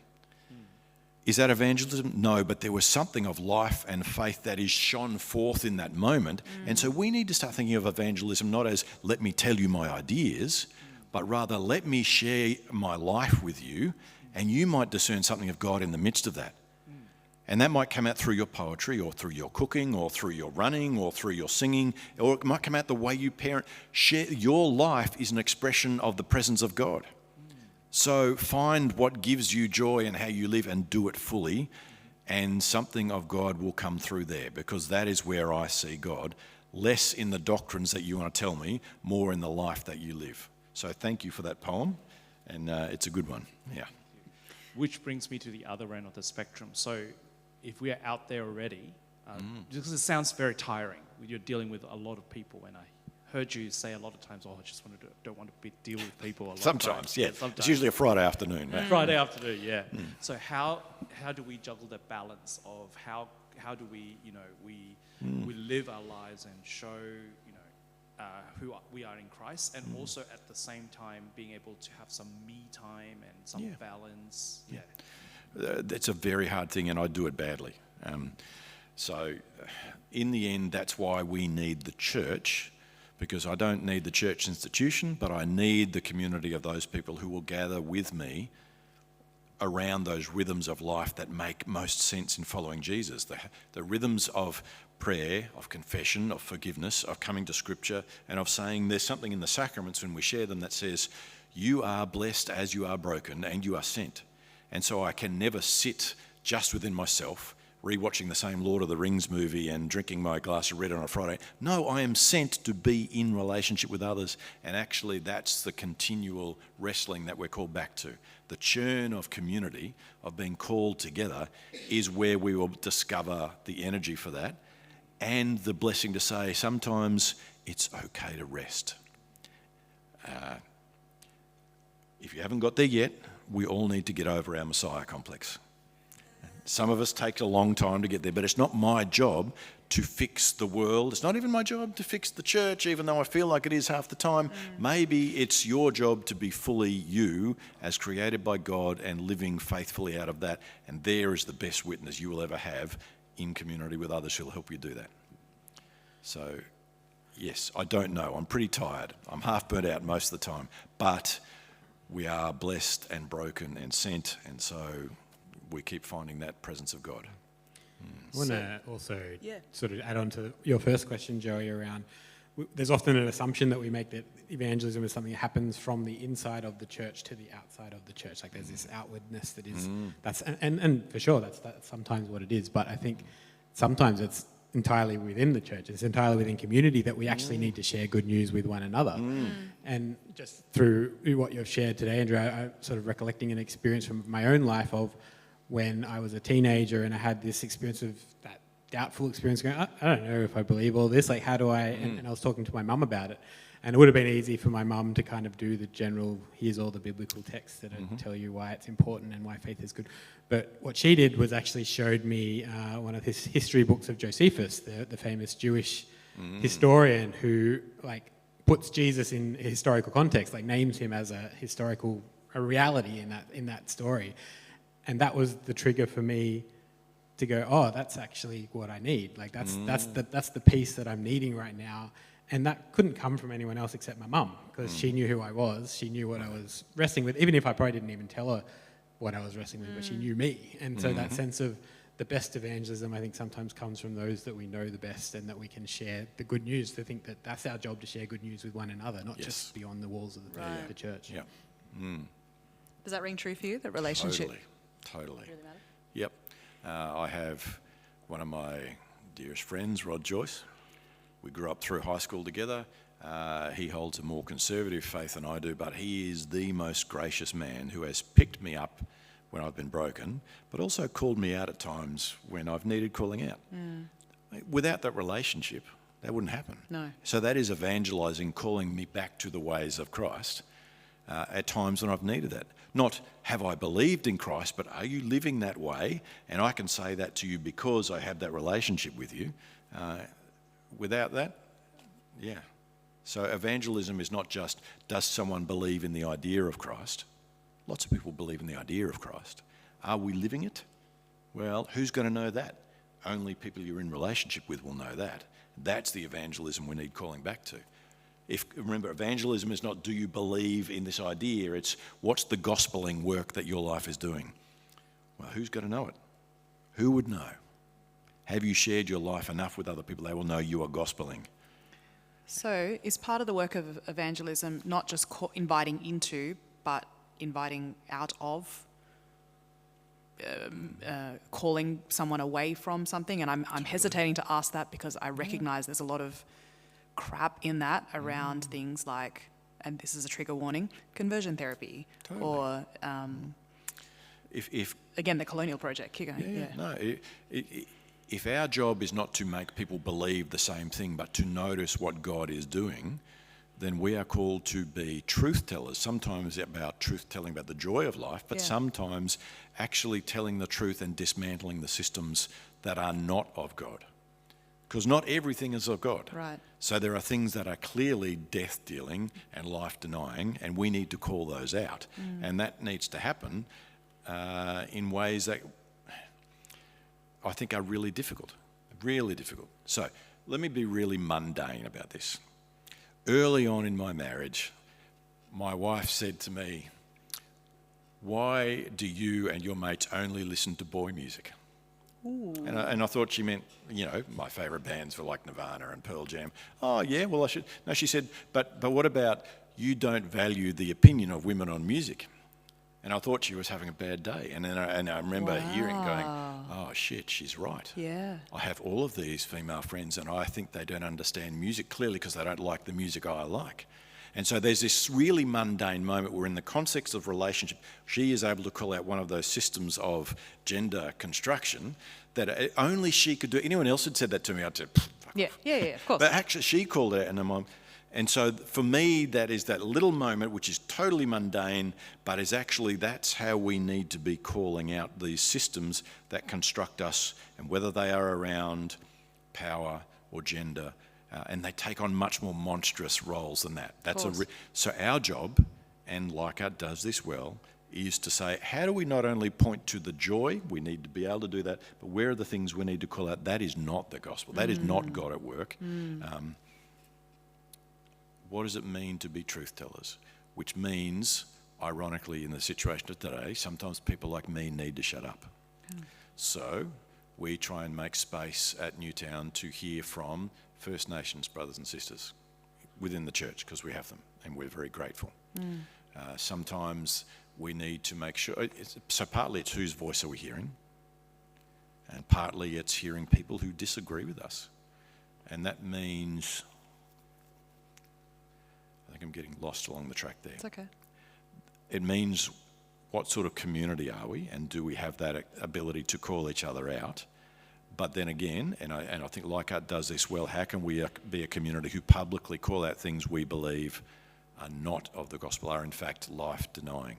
Is that evangelism? No, but there was something of life and faith that is shone forth in that moment. And so we need to start thinking of evangelism not as, let me tell you my ideas, but rather, let me share my life with you, and you might discern something of God in the midst of that. And that might come out through your poetry, or through your cooking, or through your running, or through your singing, or it might come out the way you parent. Your life is an expression of the presence of God. So find what gives you joy and how you live and do it fully, and something of God will come through there, because that is where I see God, less in the doctrines that you want to tell me, more in the life that you live. So thank you for that poem, and it's a good one. Yeah. Which brings me to the other end of the spectrum. So if we are out there already, because it sounds very tiring, you're dealing with a lot of people, and I heard you say a lot of times, I just don't want to deal with people a lot. Sometimes, yeah. Sometimes. It's usually a Friday afternoon. Right? Friday afternoon, yeah. So how do we juggle the balance of how do we, we live our lives and show, who we are in Christ, and also at the same time being able to have some me time and some balance. Yeah. That's a very hard thing, and I do it badly. So in the end, that's why we need the church, because I don't need the church institution, but I need the community of those people who will gather with me around those rhythms of life that make most sense in following Jesus. The rhythms of prayer, of confession, of forgiveness, of coming to Scripture, and of saying there's something in the sacraments when we share them that says, you are blessed as you are broken and you are sent. And so I can never sit just within myself, rewatching the same Lord of the Rings movie and drinking my glass of red on a Friday. No, I am sent to be in relationship with others, and actually that's the continual wrestling that we're called back to. The churn of community, of being called together, is where we will discover the energy for that, and the blessing to say sometimes it's okay to rest. If you haven't got there yet, we all need to get over our Messiah complex. Some of us take a long time to get there, but it's not my job to fix the world. It's not even my job to fix the church, even though I feel like it is half the time. Maybe it's your job to be fully you as created by God and living faithfully out of that. And there is the best witness you will ever have in community with others who will help you do that. So, yes, I don't know. I'm pretty tired. I'm half burnt out most of the time. But we are blessed and broken and sent, and so we keep finding that presence of God. I want to also sort of add on to your first question, Joey, around there's often an assumption that we make that evangelism is something that happens from the inside of the church to the outside of the church. Like there's this outwardness that is, and for sure that's sometimes what it is, but I think sometimes it's entirely within the church. It's entirely within community that we actually need to share good news with one another. And just through what you've shared today, Andrew, I'm sort of recollecting an experience from my own life of when I was a teenager and I had this experience of that doubtful experience going, I don't know if I believe all this, like how do I, and I was talking to my mum about it. And it would have been easy for my mum to kind of do the general, here's all the biblical texts that tell you why it's important and why faith is good. But what she did was actually showed me one of his history books of Josephus, the famous Jewish historian who like puts Jesus in a historical context, like names him as a reality in that story. And that was the trigger for me to go, oh, that's actually what I need. Like that's the piece that I'm needing right now. And that couldn't come from anyone else except my mum, because she knew who I was. She knew what I was wrestling with, even if I probably didn't even tell her what I was wrestling with, but she knew me. And so that sense of the best evangelism, I think, sometimes comes from those that we know the best and that we can share the good news, to think that that's our job, to share good news with one another, not just beyond the walls of the church. Yeah. Does that ring true for you, that relationship? Totally. Really matter? Yep. I have one of my dearest friends, Rod Joyce. We grew up through high school together. He holds a more conservative faith than I do, but he is the most gracious man who has picked me up when I've been broken, but also called me out at times when I've needed calling out. Without that relationship, that wouldn't happen. No. So that is evangelizing, calling me back to the ways of Christ at times when I've needed that. Not have I believed in Christ, but are you living that way? And I can say that to you because I have that relationship with you. Without that, So evangelism is not just, does someone believe in the idea of Christ? Lots of people believe in the idea of Christ. Are we living it? Well, who's going to know that? Only people you're in relationship with will know that. That's the evangelism we need calling back to. Remember, evangelism is not do you believe in this idea, it's what's the gospeling work that your life is doing. Well, who's going to know it? Who would know? Have you shared your life enough with other people they will know you are gospeling? So, is part of the work of evangelism not just inviting into, but inviting out of, calling someone away from something? And I'm hesitating to ask that because I recognise there's a lot of crap in that around things like, and this is a trigger warning, conversion therapy, or if again the Colonial Project. Keep going. No, if our job is not to make people believe the same thing, but to notice what God is doing, then we are called to be truth tellers. Sometimes about truth telling about the joy of life, but sometimes actually telling the truth and dismantling the systems that are not of God. Because not everything is of God. Right. So there are things that are clearly death-dealing and life-denying, and we need to call those out. And that needs to happen in ways that I think are really difficult. So let me be really mundane about this. Early on in my marriage, my wife said to me, "Why do you and your mates only listen to boy music?" And I thought she meant, my favourite bands were like Nirvana and Pearl Jam. Oh, yeah, well, I should. No, she said, but what about you don't value the opinion of women on music? And I thought she was having a bad day. And then I remember hearing, going, oh, shit, she's right. Yeah. I have all of these female friends and I think they don't understand music clearly because they don't like the music I like. And so there's this really mundane moment where in the context of relationship, she is able to call out one of those systems of gender construction that only she could do. Anyone else had said that to me, I'd say, Yeah, of course. But actually she called it out and so for me, that is that little moment which is totally mundane, but is actually that's how we need to be calling out these systems that construct us, and whether they are around power or gender, and they take on much more monstrous roles than that. So our job, and Leichhardt does this well, is to say, how do we not only point to the joy, we need to be able to do that, but where are the things we need to call out? That is not the gospel. That is not God at work. What does it mean to be truth tellers? Which means, ironically, in the situation of today, sometimes people like me need to shut up. So we try and make space at Newtown to hear from First Nations brothers and sisters within the church, because we have them and we're very grateful. Sometimes we need to make sure, so partly it's whose voice are we hearing, and partly it's hearing people who disagree with us. And that means, I think I'm getting lost along the track there. It's okay. It means what sort of community are we, and do we have that ability to call each other out? But then again, and I think Leichhardt does this well, how can we be a community who publicly call out things we believe are not of the gospel, are in fact life-denying?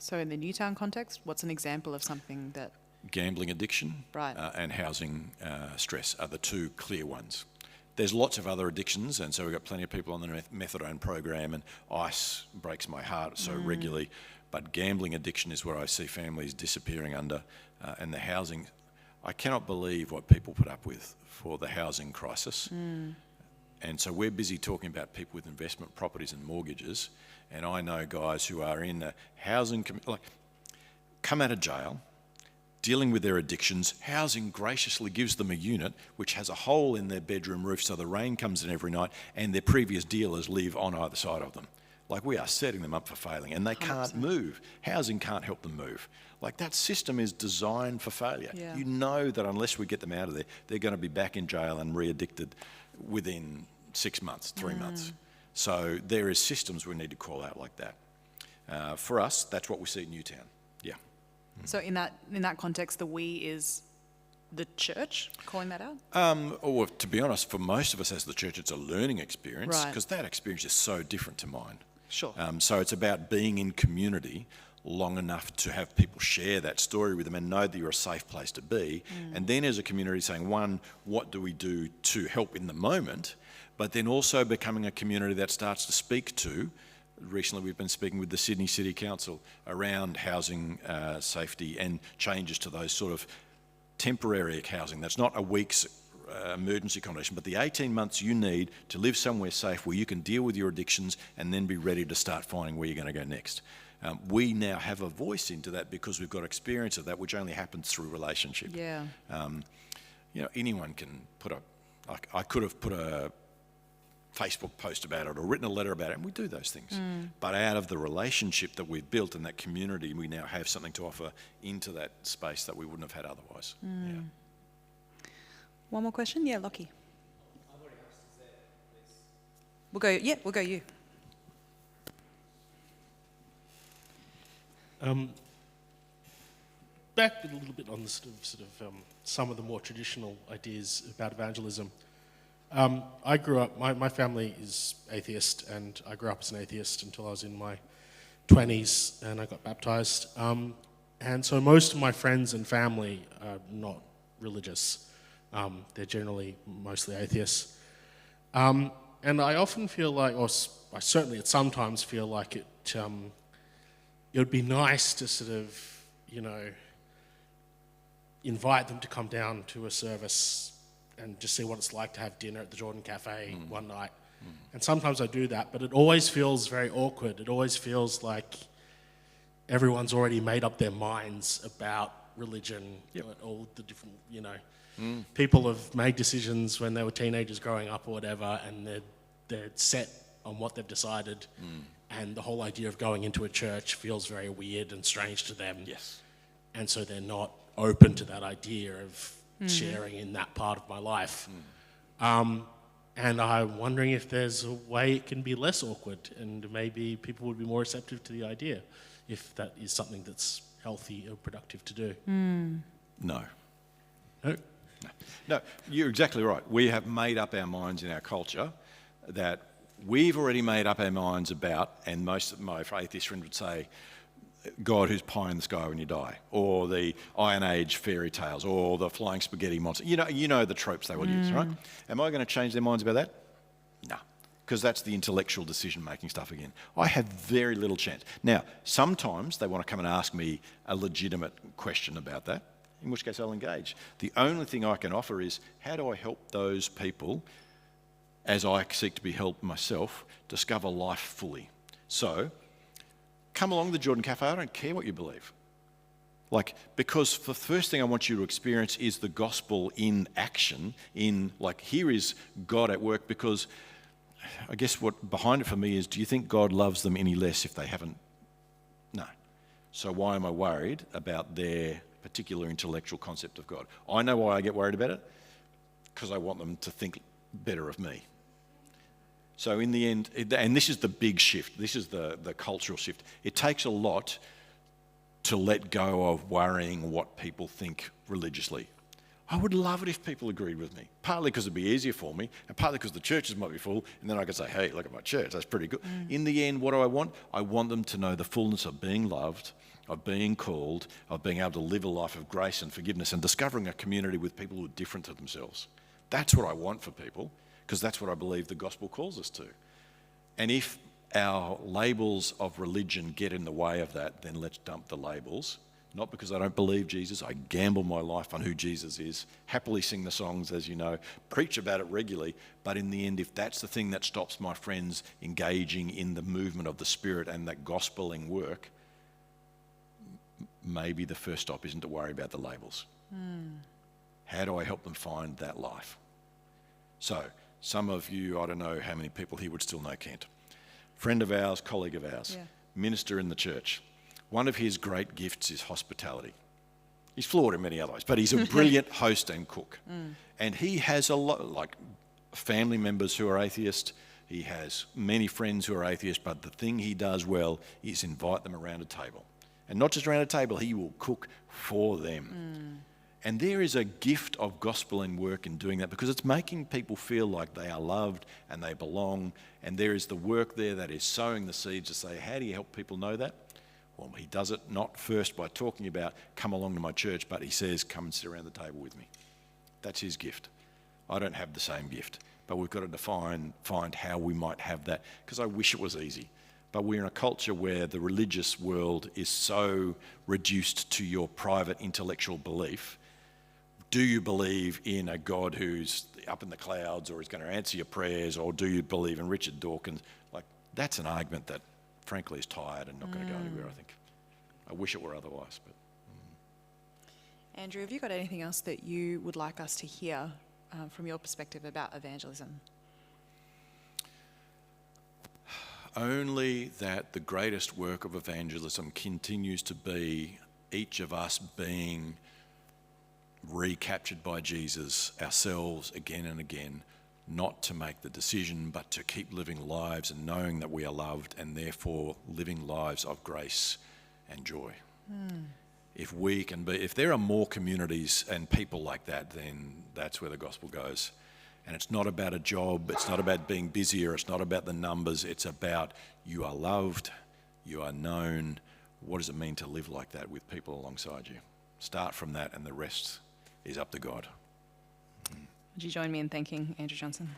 So in the Newtown context, what's an example of something that... Gambling addiction, Right. And housing stress are the two clear ones. There's lots of other addictions, and so we've got plenty of people on the methadone program, and ice breaks my heart so regularly. But gambling addiction is where I see families disappearing under, and the housing. I cannot believe what people put up with for the housing crisis. And so we're busy talking about people with investment properties and mortgages, and I know guys who are in the housing, come out of jail, dealing with their addictions. Housing graciously gives them a unit which has a hole in their bedroom roof so the rain comes in every night, and their previous dealers live on either side of them. Like, we are setting them up for failing, and they 100%. Can't move. Housing can't help them move. Like, that system is designed for failure. Yeah. You know that unless we get them out of there, they're going to be back in jail and re-addicted within 6 months, 3 months. So there is systems we need to call out like that. For us, that's what we see at Newtown. Yeah. So in that context, the we is the church calling that out? Or to be honest, for most of us as the church, it's a learning experience, Right. because that experience is so different to mine. Sure. So it's about being in community long enough to have people share that story with them and know that you're a safe place to be. And then as a community saying, one, what do we do to help in the moment? But then also becoming a community that starts to speak to Recently, we've been speaking with the Sydney City Council around housing safety and changes to those sort of temporary housing. That's not a week's emergency accommodation, but the 18 months you need to live somewhere safe where you can deal with your addictions and then be ready to start finding where you're going to go next. We now have a voice into that because we've got experience of that, which only happens through relationship. Yeah. Anyone can put I could have put a Facebook post about it or written a letter about it, and we do those things. But out of the relationship that we've built and that community, we now have something to offer into that space that we wouldn't have had otherwise. Yeah. One more question? Yeah, Lockie. I've already asked, is there, please? We'll go you. Back a little bit on the some of the more traditional ideas about evangelism. I grew up, my family is atheist, and I grew up as an atheist until I was in my 20s and I got baptized. And so most of my friends and family are not religious. They're generally mostly atheists. And I often feel like, or I certainly sometimes feel like it would be nice to sort of, invite them to come down to a service and just see what it's like to have dinner at the Jordan Cafe one night. And sometimes I do that, but it always feels very awkward. It always feels like everyone's already made up their minds about religion, all the different, people have made decisions when they were teenagers growing up or whatever, and they're set on what they've decided. And the whole idea of going into a church feels very weird and strange to them. Yes. And so they're not open to that idea of sharing in that part of my life. And I'm wondering if there's a way it can be less awkward and maybe people would be more receptive to the idea if that is something that's healthy or productive to do. No. No? No, you're exactly right. We have made up our minds in our culture that we've already made up our minds about, and most of my atheist friends would say, God who's pie in the sky when you die, or the Iron Age fairy tales, or the flying spaghetti monster. You know the tropes they will use, right? Am I going to change their minds about that? No, because that's the intellectual decision-making stuff again. I have very little chance. Now, sometimes they want to come and ask me a legitimate question about that, in which case I'll engage. The only thing I can offer is, how do I help those people, as I seek to be helped myself, discover life fully? So, come along to the Jordan Cafe. I don't care what you believe. Because the first thing I want you to experience is the gospel in action, here is God at work, because I guess what behind it for me is, do you think God loves them any less if they haven't? No. So why am I worried about their particular intellectual concept of God? I know why I get worried about it, because I want them to think better of me. So in the end, and this is the big shift, this is the cultural shift, it takes a lot to let go of worrying what people think religiously. I would love it if people agreed with me, partly because it'd be easier for me, and partly because the churches might be full, and then I could say, hey, look at my church, that's pretty good. In the end, what do I want? I want them to know the fullness of being loved, of being called, of being able to live a life of grace and forgiveness, and discovering a community with people who are different to themselves. That's what I want for people, because that's what I believe the gospel calls us to. And if our labels of religion get in the way of that, then let's dump the labels. Not because I don't believe Jesus, I gamble my life on who Jesus is, happily sing the songs, as you know, preach about it regularly, but in the end, if that's the thing that stops my friends engaging in the movement of the Spirit and that gospeling work, maybe the first stop isn't to worry about the labels. How do I help them find that life? So, some of you, I don't know how many people here would still know Kent. Friend of ours, colleague of ours, minister in the church. One of his great gifts is hospitality. He's flawed in many other ways, but he's a brilliant host and cook. And he has a lot, family members who are atheist. He has many friends who are atheist, but the thing he does well is invite them around a table. And not just around a table, he will cook for them. And there is a gift of gospel and work in doing that, because it's making people feel like they are loved and they belong. And there is the work there that is sowing the seeds to say, how do you help people know that? Well, he does it not first by talking about, come along to my church, but he says, come and sit around the table with me. That's his gift. I don't have the same gift, but we've got to find how we might have that, because I wish it was easy. But we're in a culture where the religious world is so reduced to your private intellectual belief. Do you believe in a God who's up in the clouds or is going to answer your prayers, or do you believe in Richard Dawkins? Like, that's an argument that, frankly, is tired and not going to go anywhere, I think. I wish it were otherwise. But Andrew, have you got anything else that you would like us to hear from your perspective about evangelism? Only that the greatest work of evangelism continues to be each of us being recaptured by Jesus ourselves again and again, not to make the decision, but to keep living lives and knowing that we are loved, and therefore living lives of grace and joy. If we can be, if there are more communities and people like that, then that's where the gospel goes. And it's not about a job, it's not about being busier, it's not about the numbers, it's about you are loved, you are known. What does it mean to live like that with people alongside you? Start from that, and the rest is up to God. Would you join me in thanking Andrew Johnson?